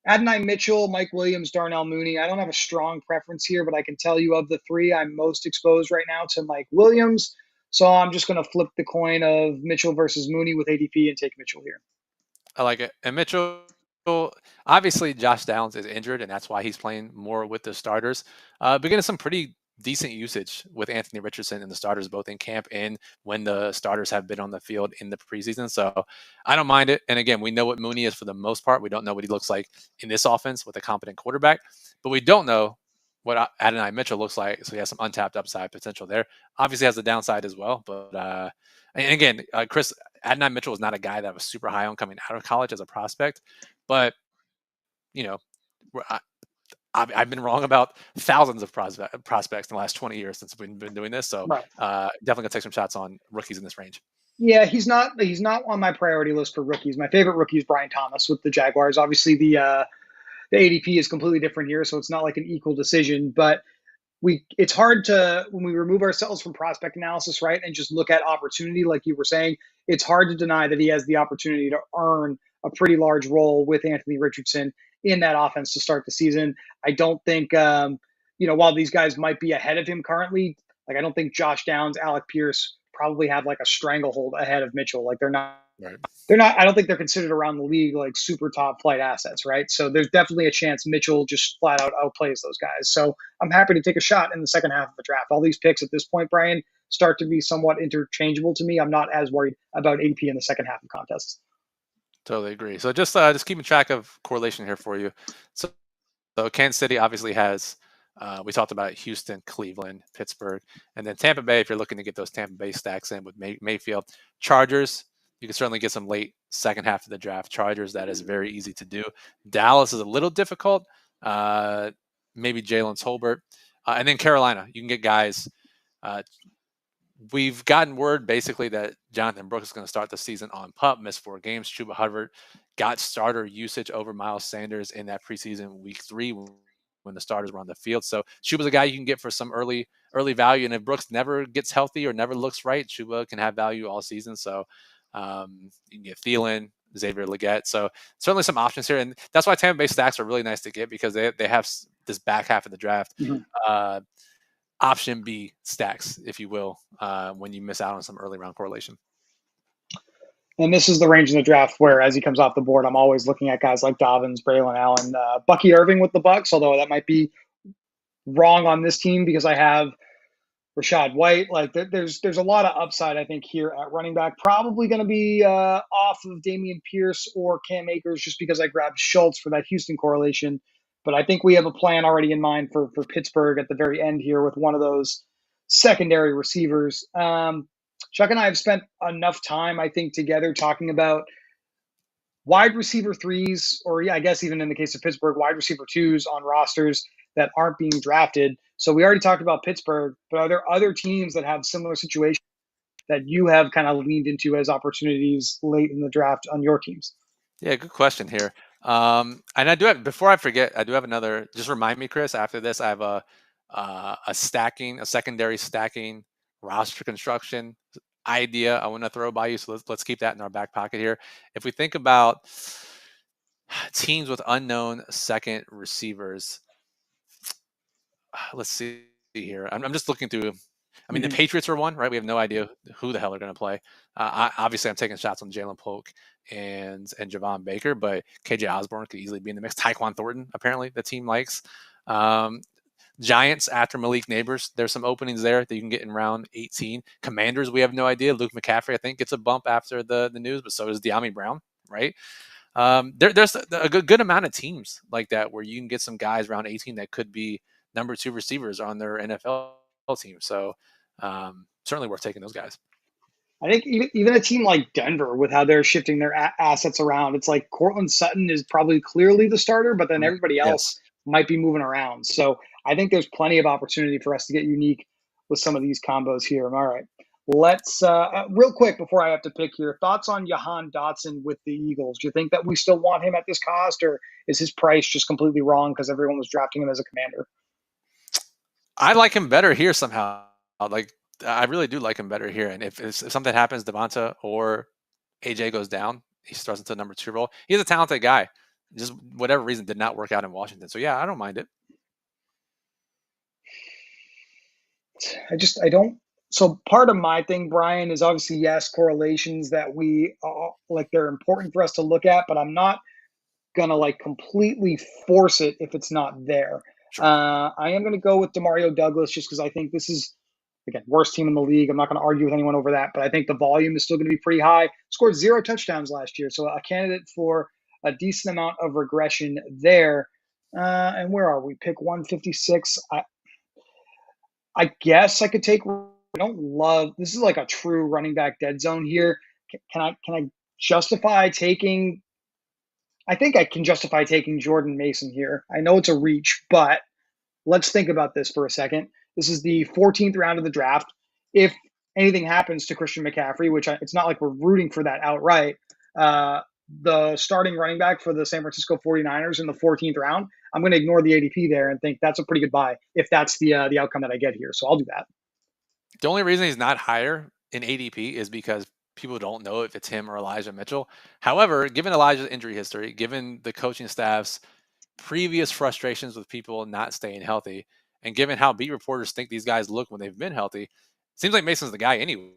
Speaker 1: Adonai Mitchell, Mike Williams, Darnell Mooney. I don't have a strong preference here, but I can tell you of the three, I'm most exposed right now to Mike Williams. So I'm just going to flip the coin of Mitchell versus Mooney with ADP and take Mitchell here.
Speaker 2: I like it. And Mitchell, obviously, Josh Downs is injured, and that's why he's playing more with the starters. Beginning some pretty decent usage with Anthony Richardson and the starters, both in camp and when the starters have been on the field in the preseason. So I don't mind it. And again, we know what Mooney is for the most part. We don't know what he looks like in this offense with a competent quarterback, but we don't know what Adonai Mitchell looks like. So he has some untapped upside potential there. Obviously has the downside as well, but and again, Chris, Adonai Mitchell was not a guy that I was super high on coming out of college as a prospect, but you know, I've been wrong about thousands of prospects in the last 20 years since we've been doing this. So
Speaker 1: Right.
Speaker 2: definitely gonna take some shots on rookies in this range.
Speaker 1: Yeah, he's not on my priority list for rookies. My favorite rookie is Brian Thomas with the Jaguars. Obviously, the ADP is completely different here, so it's not like an equal decision. But it's hard to, when we remove ourselves from prospect analysis, right, and just look at opportunity, like you were saying, it's hard to deny that he has the opportunity to earn a pretty large role with Anthony Richardson in that offense to start the season. I don't think, while these guys might be ahead of him currently, like I don't think Josh Downs, Alec Pierce probably have like a stranglehold ahead of Mitchell. Like
Speaker 2: Right.
Speaker 1: they're not, I don't think they're considered around the league like super top flight assets, right? So there's definitely a chance Mitchell just flat out outplays those guys. So I'm happy to take a shot in the second half of the draft. All these picks at this point, Brian, start to be somewhat interchangeable to me. I'm not as worried about AP in the second half of contests.
Speaker 2: Totally agree. So just keeping track of correlation here for you. So Kansas City obviously has. We talked about Houston, Cleveland, Pittsburgh, and then Tampa Bay. If you're looking to get those Tampa Bay stacks in with Mayfield, Chargers, you can certainly get some late second half of the draft. Chargers, that is very easy to do. Dallas is a little difficult. Maybe Jalen Tolbert, and then Carolina. You can get guys. Uh, we've gotten word basically that Jonathan Brooks is going to start the season on PUP, missed 4 games. Chuba Hubbard got starter usage over Miles Sanders in that preseason week 3 when the starters were on the field. So Chuba's a guy you can get for some early value. And if Brooks never gets healthy or never looks right, Chuba can have value all season. So you can get Thielen, Xavier Legette. So certainly some options here. And that's why Tampa Bay stacks are really nice to get because they have this back half of the draft.
Speaker 1: Mm-hmm.
Speaker 2: Option B stacks, if you will, when you miss out on some early round correlation.
Speaker 1: And this is the range in the draft where, as he comes off the board, I'm always looking at guys like Dobbins, Braylon Allen, Bucky Irving with the Bucks. Although that might be wrong on this team because I have Rashad White. Like there's a lot of upside, I think, here at running back. Probably going to be off of Dameon Pierce or Cam Akers just because I grabbed Schultz for that Houston correlation. But I think we have a plan already in mind for Pittsburgh at the very end here with one of those secondary receivers. Chuck and I have spent enough time, I think, together talking about wide receiver threes, or yeah, I guess even in the case of Pittsburgh, wide receiver twos on rosters that aren't being drafted. So we already talked about Pittsburgh, but are there other teams that have similar situations that you have kind of leaned into as opportunities late in the draft on your teams?
Speaker 2: Yeah, good question here. And I do have, before I forget, I do have another. Just remind me, Chris. After this, I have a secondary stacking roster construction idea I want to throw by you. So let's keep that in our back pocket here. If we think about teams with unknown second receivers, let's see here. I'm just looking through. I mean, the
Speaker 1: Mhm.
Speaker 2: Patriots are one, right? We have no idea who the hell they're going to play. Obviously, I'm taking shots on Jalen Polk and Javon Baker, but KJ Osborne could easily be in the mix. Tyquan Thornton, apparently, the team likes. Um, Giants after Malik Neighbors, there's some openings there that you can get in round 18. Commanders, we have no idea. Luke McCaffrey, I think, gets a bump after the news, but so does De'Ami Brown, right? There's a good amount of teams like that where you can get some guys around 18 that could be number two receivers on their NFL team. So certainly worth taking those guys.
Speaker 1: I think even a team like Denver, with how they're shifting their assets around, it's like Cortland Sutton is probably clearly the starter, but then
Speaker 2: Mhm.
Speaker 1: everybody
Speaker 2: Yes.
Speaker 1: else might be moving around. So I think there's plenty of opportunity for us to get unique with some of these combos here. All right, let's real quick before I have to pick here. Thoughts on Jahan Dotson with the Eagles? Do you think that we still want him at this cost, or is his price just completely wrong because everyone was drafting him as a commander?
Speaker 2: I like him better here somehow. Like I really do like him better here. And if something happens, Devonta or AJ goes down, he starts into the number two role. He's a talented guy. Just whatever reason did not work out in Washington. So yeah, I don't mind it.
Speaker 1: I don't. So part of my thing, Brian, is obviously yes, correlations that we like they're important for us to look at, but I'm not gonna like completely force it if it's not there.
Speaker 2: Sure.
Speaker 1: I am gonna go with Demario Douglas just because I think this is again worst team in the league. I'm not gonna argue with anyone over that, but I think the volume is still gonna be pretty high. Scored 0 touchdowns last year, so a candidate for a decent amount of regression there. And where are we? Pick 156. I guess I could take. I don't love this. Is like a true running back dead zone here. Can I justify taking? I think I can justify taking Jordan Mason here. I know it's a reach, but let's think about this for a second. This is the 14th round of the draft. If anything happens to Christian McCaffrey, which it's not like we're rooting for that outright, uh, the starting running back for the San Francisco 49ers in the 14th round, I'm going to ignore the ADP there and think that's a pretty good buy if that's the outcome that I get here. So I'll do that.
Speaker 2: The only reason he's not higher in ADP is because people don't know if it's him or Elijah Mitchell. However, given Elijah's injury history, given the coaching staff's previous frustrations with people not staying healthy, and given how beat reporters think these guys look when they've been healthy, seems like Mason's the guy anyways.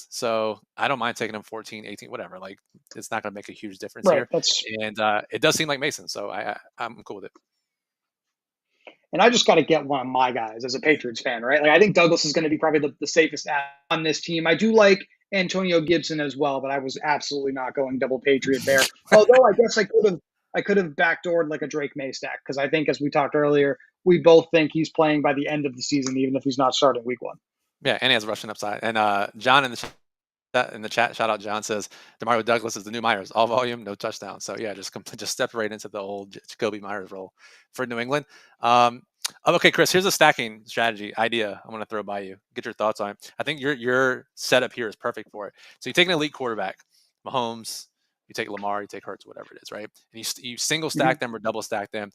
Speaker 2: So I don't mind taking him 14, 18, whatever. Like it's not going to make a huge difference
Speaker 1: Right.
Speaker 2: here.
Speaker 1: That's
Speaker 2: And it does seem like Mason. So I'm cool with it.
Speaker 1: and I just got to get one of my guys as a Patriots fan, right? Like I think Douglas is going to be probably the safest on this team. I do like Antonio Gibson as well, but I was absolutely not going double Patriot there. Although I guess I could have backdoored like a Drake May stack because I think as we talked earlier, we both think he's playing by the end of the season, even if he's not starting week one.
Speaker 2: Yeah, and he has rushing upside. And John in the chat, shout out John says Demario Douglas is the new Myers, all volume, no touchdown. So yeah, just step right into the old Jacoby Myers role for New England. Okay, Chris, here's a stacking strategy idea I'm going to throw by you. Get your thoughts on it. I think your setup here is perfect for it. So you take an elite quarterback, Mahomes, you take Lamar, you take Hurts, whatever it is, right? And you single
Speaker 1: Mhm.
Speaker 2: stack them or double stack them.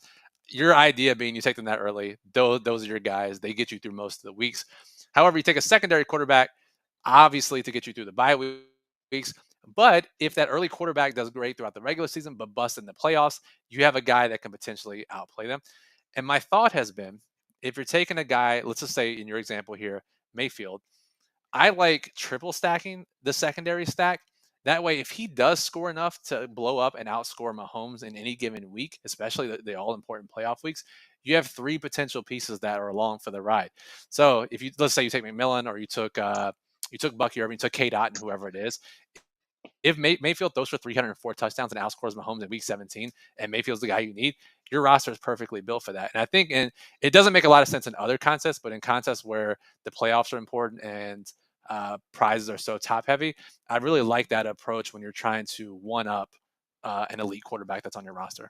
Speaker 2: Your idea being you take them that early. Those are your guys. They get you through most of the weeks. However, you take a secondary quarterback, obviously to get you through the bye weeks. But if that early quarterback does great throughout the regular season, but busts in the playoffs, you have a guy that can potentially outplay them. And my thought has been, if you're taking a guy, let's just say in your example here, Mayfield, I like triple stacking the secondary stack. That way, if he does score enough to blow up and outscore Mahomes in any given week, especially the all important playoff weeks, you have three potential pieces that are along for the ride. So if you let's say you take McMillan or you took Bucky Irving, you took K. Dot and whoever it is, if Mayfield throws for 304 touchdowns and outscores Mahomes in Week 17, and Mayfield's the guy you need, your roster is perfectly built for that. And I think, and it doesn't make a lot of sense in other contests, but in contests where the playoffs are important and prizes are so top heavy, I really like that approach when you're trying to one up an elite quarterback that's on your roster.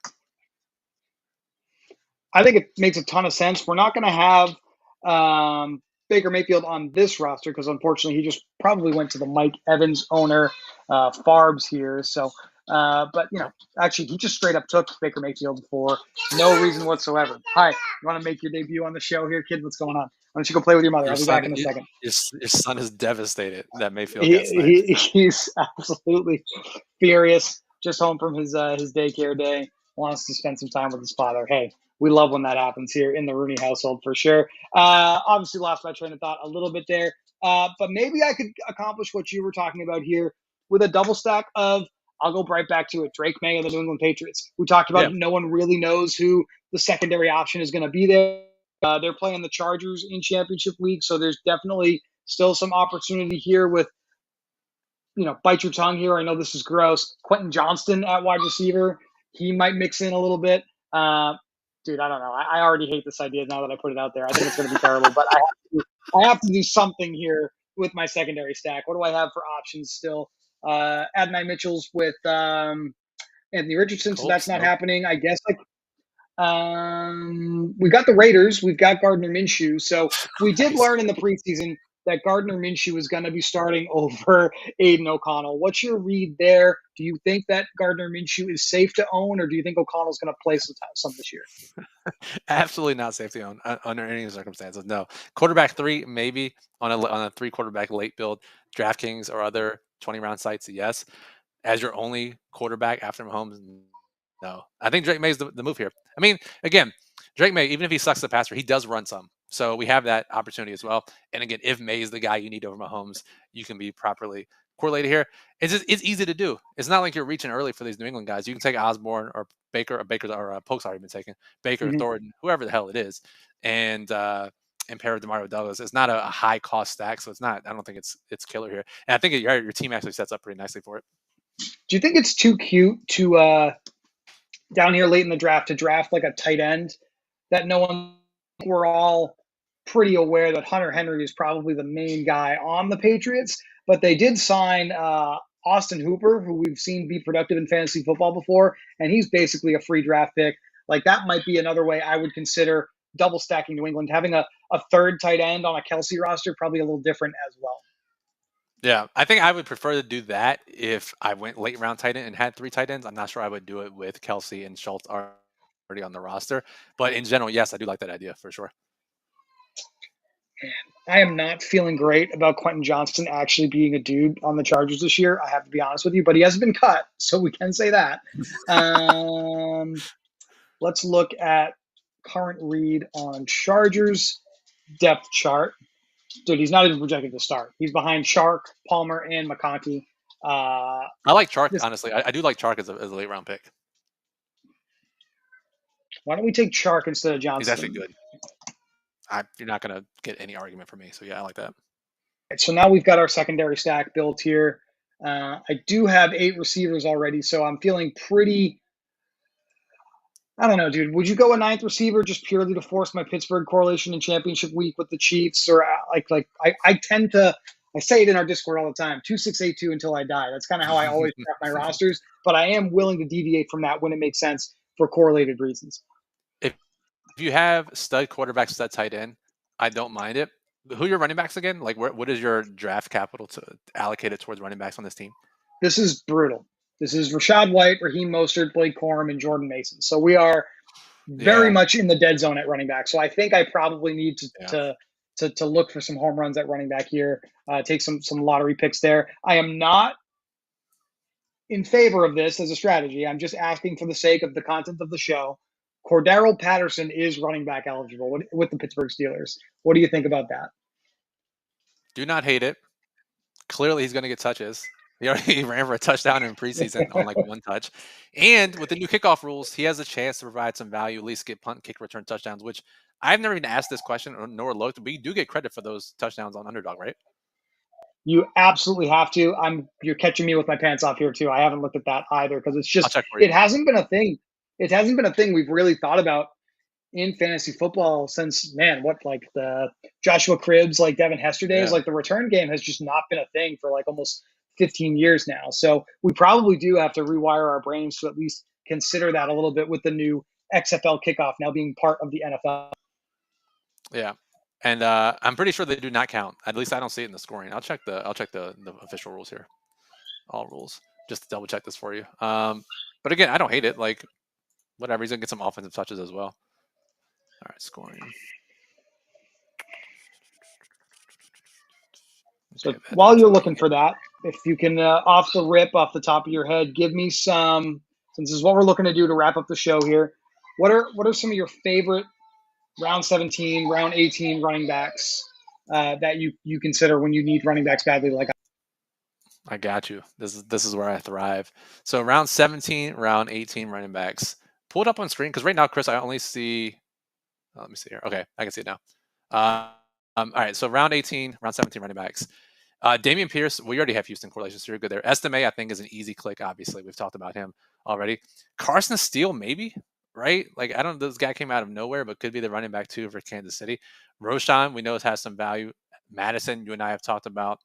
Speaker 1: I think it makes a ton of sense. We're not going to have Baker Mayfield on this roster because unfortunately he just probably went to the Mike Evans owner Farbs here. So But
Speaker 2: Nope.
Speaker 1: actually, he just straight up took Baker Mayfield for no reason whatsoever. Hi, you want to make your debut on the show here, kid? What's going on? Why don't you go play with your mother?
Speaker 2: Your
Speaker 1: I'll be back
Speaker 2: son,
Speaker 1: in a second.
Speaker 2: your son is devastated that Mayfield got sniped.
Speaker 1: He's absolutely furious. Just home from his daycare day, wants to spend some time with his father. Hey, we love when that happens here in the Rooney household for sure. Obviously, lost my train of thought a little bit there, but maybe I could accomplish what you were talking about here with a double stack of. I'll go right back to it. Drake May of the New England Patriots. We talked about
Speaker 2: Yeah,
Speaker 1: it. No one really knows who the secondary option is going to be there. They're playing the Chargers in championship week, so there's definitely still some opportunity here with bite your tongue here. I know this is gross. Quentin Johnston at wide receiver, he might mix in a little bit. Uh, Dude, I don't know. I already hate this idea now that I put it out there. I think it's going to be terrible, but I have to do something here with my secondary stack. What do I have for options still? Adonai Mitchell's with Anthony Richardson, so that's
Speaker 2: Colts.
Speaker 1: not
Speaker 2: Nope.
Speaker 1: happening. I guess we got the Raiders. We've got Gardner Minshew. So we did
Speaker 2: Nice.
Speaker 1: learn in the preseason that Gardner Minshew is going to be starting over Aiden O'Connell. What's your read there? Do you think that Gardner Minshew is safe to own, or do you think O'Connell's going to play some this year?
Speaker 2: Absolutely not safety on under any circumstances. No. Quarterback 3, maybe on a 3 quarterback late build, DraftKings or other 20-round sites, yes. As your only quarterback after Mahomes, no. I think Drake May's the move here. I mean, again, Drake May, even if he sucks the passer, he does run some. So we have that opportunity as well. And again, if May is the guy you need over Mahomes, you can be properly correlated here. It's easy to do. It's not like you're reaching early for these New England guys. You can take Osborne or Baker or Polk's already been taken. Baker,
Speaker 1: Mm-hmm.
Speaker 2: Thornton, whoever the hell it is, and pair with Demario Douglas. It's not a high cost stack, so it's not. I don't think it's killer here. And I think your team actually sets up pretty nicely for it.
Speaker 1: Do you think it's too cute to down here late in the draft to draft like a tight end that no one? We're all pretty aware that Hunter Henry is probably the main guy on the Patriots, but they did sign Austin Hooper, who we've seen be productive in fantasy football before, and he's basically a free draft pick. Like that might be another way I would consider double stacking New England. Having a third tight end on a Kelsey roster, probably a little different as well.
Speaker 2: Yeah, I think I would prefer to do that if I went late round tight end and had 3 tight ends. I'm not sure I would do it with Kelsey and Schultz already on the roster. But in general, yes, I do like that idea for sure.
Speaker 1: I am not feeling great about Quentin Johnston actually being a dude on the Chargers this year. I have to be honest with you, but he hasn't been cut, so we can say that. Um, let's look at current read on Chargers depth chart. Dude, he's not even projected to start. He's behind Shark, Palmer, and McConkey.
Speaker 2: I like Chark,
Speaker 1: This,
Speaker 2: honestly. I do like Chark as a late round pick.
Speaker 1: why don't we take Shark instead of
Speaker 2: He's actually
Speaker 1: Johnston?
Speaker 2: good. You're not going to get any argument from me. So yeah, I like that.
Speaker 1: So now we've got our secondary stack built here. I do have 8 receivers already, so I'm feeling pretty. I don't know, dude. Would you go a 9th receiver just purely to force my Pittsburgh correlation in championship week with the Chiefs? Or I tend to I say it in our Discord all the time, 2682 until I die. That's kind of how I always draft my rosters, but I am willing to deviate from that when it makes sense for correlated reasons.
Speaker 2: If you have stud quarterback, stud tight end, I don't mind it. Who are your running backs again? Like, what is your draft capital to allocate it towards running backs on this team?
Speaker 1: This is brutal. This is Rashad White, Raheem Mostert, Blake Corum, and Jordan Mason. So we are very
Speaker 2: Yeah,
Speaker 1: much in the dead zone at running back. So I think I probably need
Speaker 2: yeah.
Speaker 1: to look for some home runs at running back here. Take some lottery picks there. I am not in favor of this as a strategy. I'm just asking for the sake of the content of the show. Cordero Patterson is running back eligible with the Pittsburgh Steelers. What do you think about that?
Speaker 2: Do not hate it. Clearly, he's going to get touches. He already ran for a touchdown in preseason on like 1 touch. And with the new kickoff rules, he has a chance to provide some value, at least get punt, kick, return touchdowns, which I've never even asked this question nor looked, but you do get credit for those touchdowns on Underdog, right?
Speaker 1: You absolutely have to. You're catching me with my pants off here too. I haven't looked at that either because it's
Speaker 2: I'll
Speaker 1: just
Speaker 2: check for you.
Speaker 1: it hasn't been a thing. It hasn't been a thing we've really thought about in fantasy football since like the Joshua Cribbs, like Devin Hester days.
Speaker 2: Yeah.
Speaker 1: Like the return game has just not been a thing for like almost 15 years now. So we probably do have to rewire our brains to at least consider that a little bit with the new XFL kickoff now being part of the NFL.
Speaker 2: Yeah. And I'm pretty sure they do not count. At least I don't see it in the scoring. I'll check the official rules here. All rules. just to double check this for you. But again, I don't hate it. Like, whatever, he's gonna get some offensive touches as well. All right, scoring.
Speaker 1: So
Speaker 2: Okay,
Speaker 1: while you're looking for that, if you can, off the rip, off the top of your head, give me some. Since this is what we're looking to do to wrap up the show here, what are some of your favorite round 17, round 18 running backs that you consider when you need running backs badly? Like,
Speaker 2: I got you. This is where I thrive. So round 17, round 18 running backs. Pull it up on screen because right now, Chris, I only see. Let me see here. Okay, I can see it now. All right, so round 18, round 17 running backs. Damian Pierce, we already have Houston correlations, so you're good there. Estime, I think, is an easy click. Obviously, we've talked about him already. Carson Steele, maybe, right? Like, I don't know, this guy came out of nowhere, but could be the running back too for Kansas City. Roshan, we know has some value. Madison, you and I have talked about.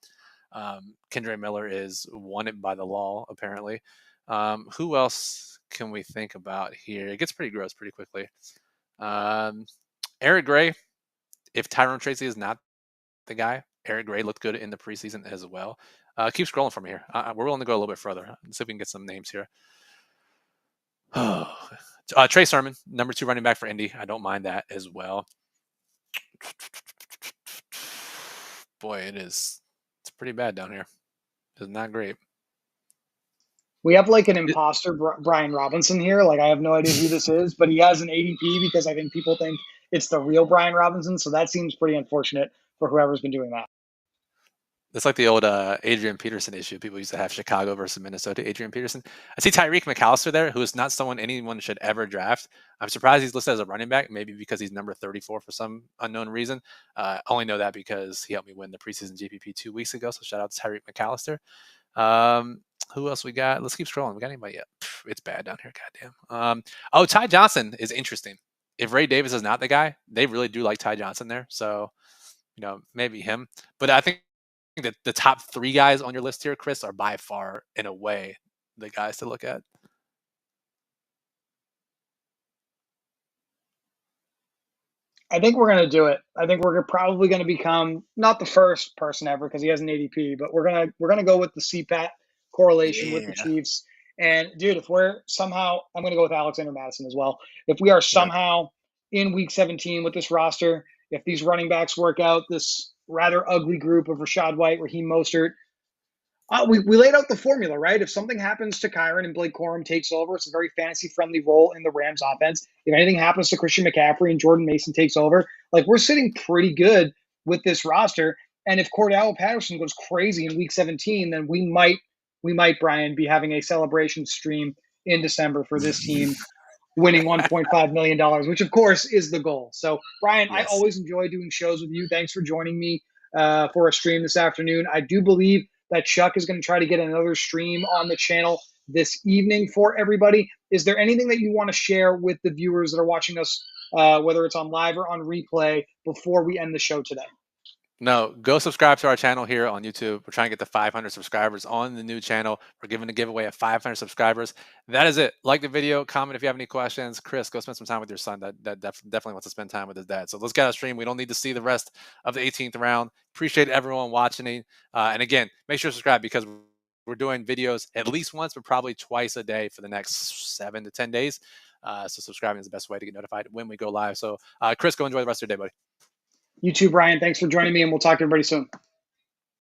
Speaker 2: Kendre Miller is wanted by the law, apparently. Who else can we think about here? It gets pretty gross pretty quickly. Eric Gray, if Tyrone Tracy is not the guy, Eric Gray looked good in the preseason as well. Keep scrolling from here. We're willing to go a little bit further. Let's see if we can get some names here. Trey Sermon, number 2 running back for Indy. I don't mind that as well. Boy, it's pretty bad down here. It's not great.
Speaker 1: we have like an imposter Brian Robinson here. Like, I have no idea who this is, but he has an ADP because I think people think it's the real Brian Robinson. So that seems pretty unfortunate for whoever's been doing that.
Speaker 2: It's like the old Adrian Peterson issue. People used to have Chicago versus Minnesota. Adrian Peterson. I see Tyreek McAllister there, who is not someone anyone should ever draft. I'm surprised he's listed as a running back, maybe because he's number 34 for some unknown reason. Only know that because he helped me win the preseason GPP 2 weeks ago. So shout out to Tyreek McAllister. Who else we got? Let's keep scrolling. We got anybody yet? It's bad down here. Goddamn. Ty Johnson is interesting. If Ray Davis is not the guy, they really do like Ty Johnson there. So, maybe him. But I think that the top 3 guys on your list here, Chris, are by far, in a way, the guys to look at.
Speaker 1: I think we're going to do it. I think we're probably going to become not the first person ever because he has an ADP, but we're gonna go with the CPAT correlation with the
Speaker 2: Yeah.
Speaker 1: Chiefs. And dude, if we're somehow, I'm going to go with Alexander Madison as well. If we are somehow in Week 17 with this roster, if these running backs work out, this rather ugly group of Rashad White, Raheem Mostert, we laid out the formula, right? If something happens to Kyron and Blake Corum takes over, it's a very fantasy-friendly role in the Rams offense. If anything happens to Christian McCaffrey and Jordan Mason takes over, like, we're sitting pretty good with this roster. And if Cordell Patterson goes crazy in Week 17, then we might, Brian, be having a celebration stream in December for this team winning $1.5 million, which of course is the goal. So, Brian, I
Speaker 2: Yes.
Speaker 1: always enjoy doing shows with you. Thanks for joining me for a stream this afternoon. I do believe that Chuck is going to try to get another stream on the channel this evening for everybody. Is there anything that you want to share with the viewers that are watching us, whether it's on live or on replay, before we end the show today?
Speaker 2: No, go subscribe to our channel here on YouTube. We're trying to get to 500 subscribers on the new channel. We're giving a giveaway of 500 subscribers. That is it. Like the video, comment if you have any questions. Chris, go spend some time with your son. That definitely wants to spend time with his dad. So let's get a stream. We don't need to see the rest of the 18th round. Appreciate everyone watching. And again, make sure to subscribe because we're doing videos at least once, but probably twice a day for the next 7 to 10 days. So subscribing is the best way to get notified when we go live. So Chris, go enjoy the rest of your day, buddy.
Speaker 1: You too, Brian. Thanks for joining me, and we'll talk to everybody soon.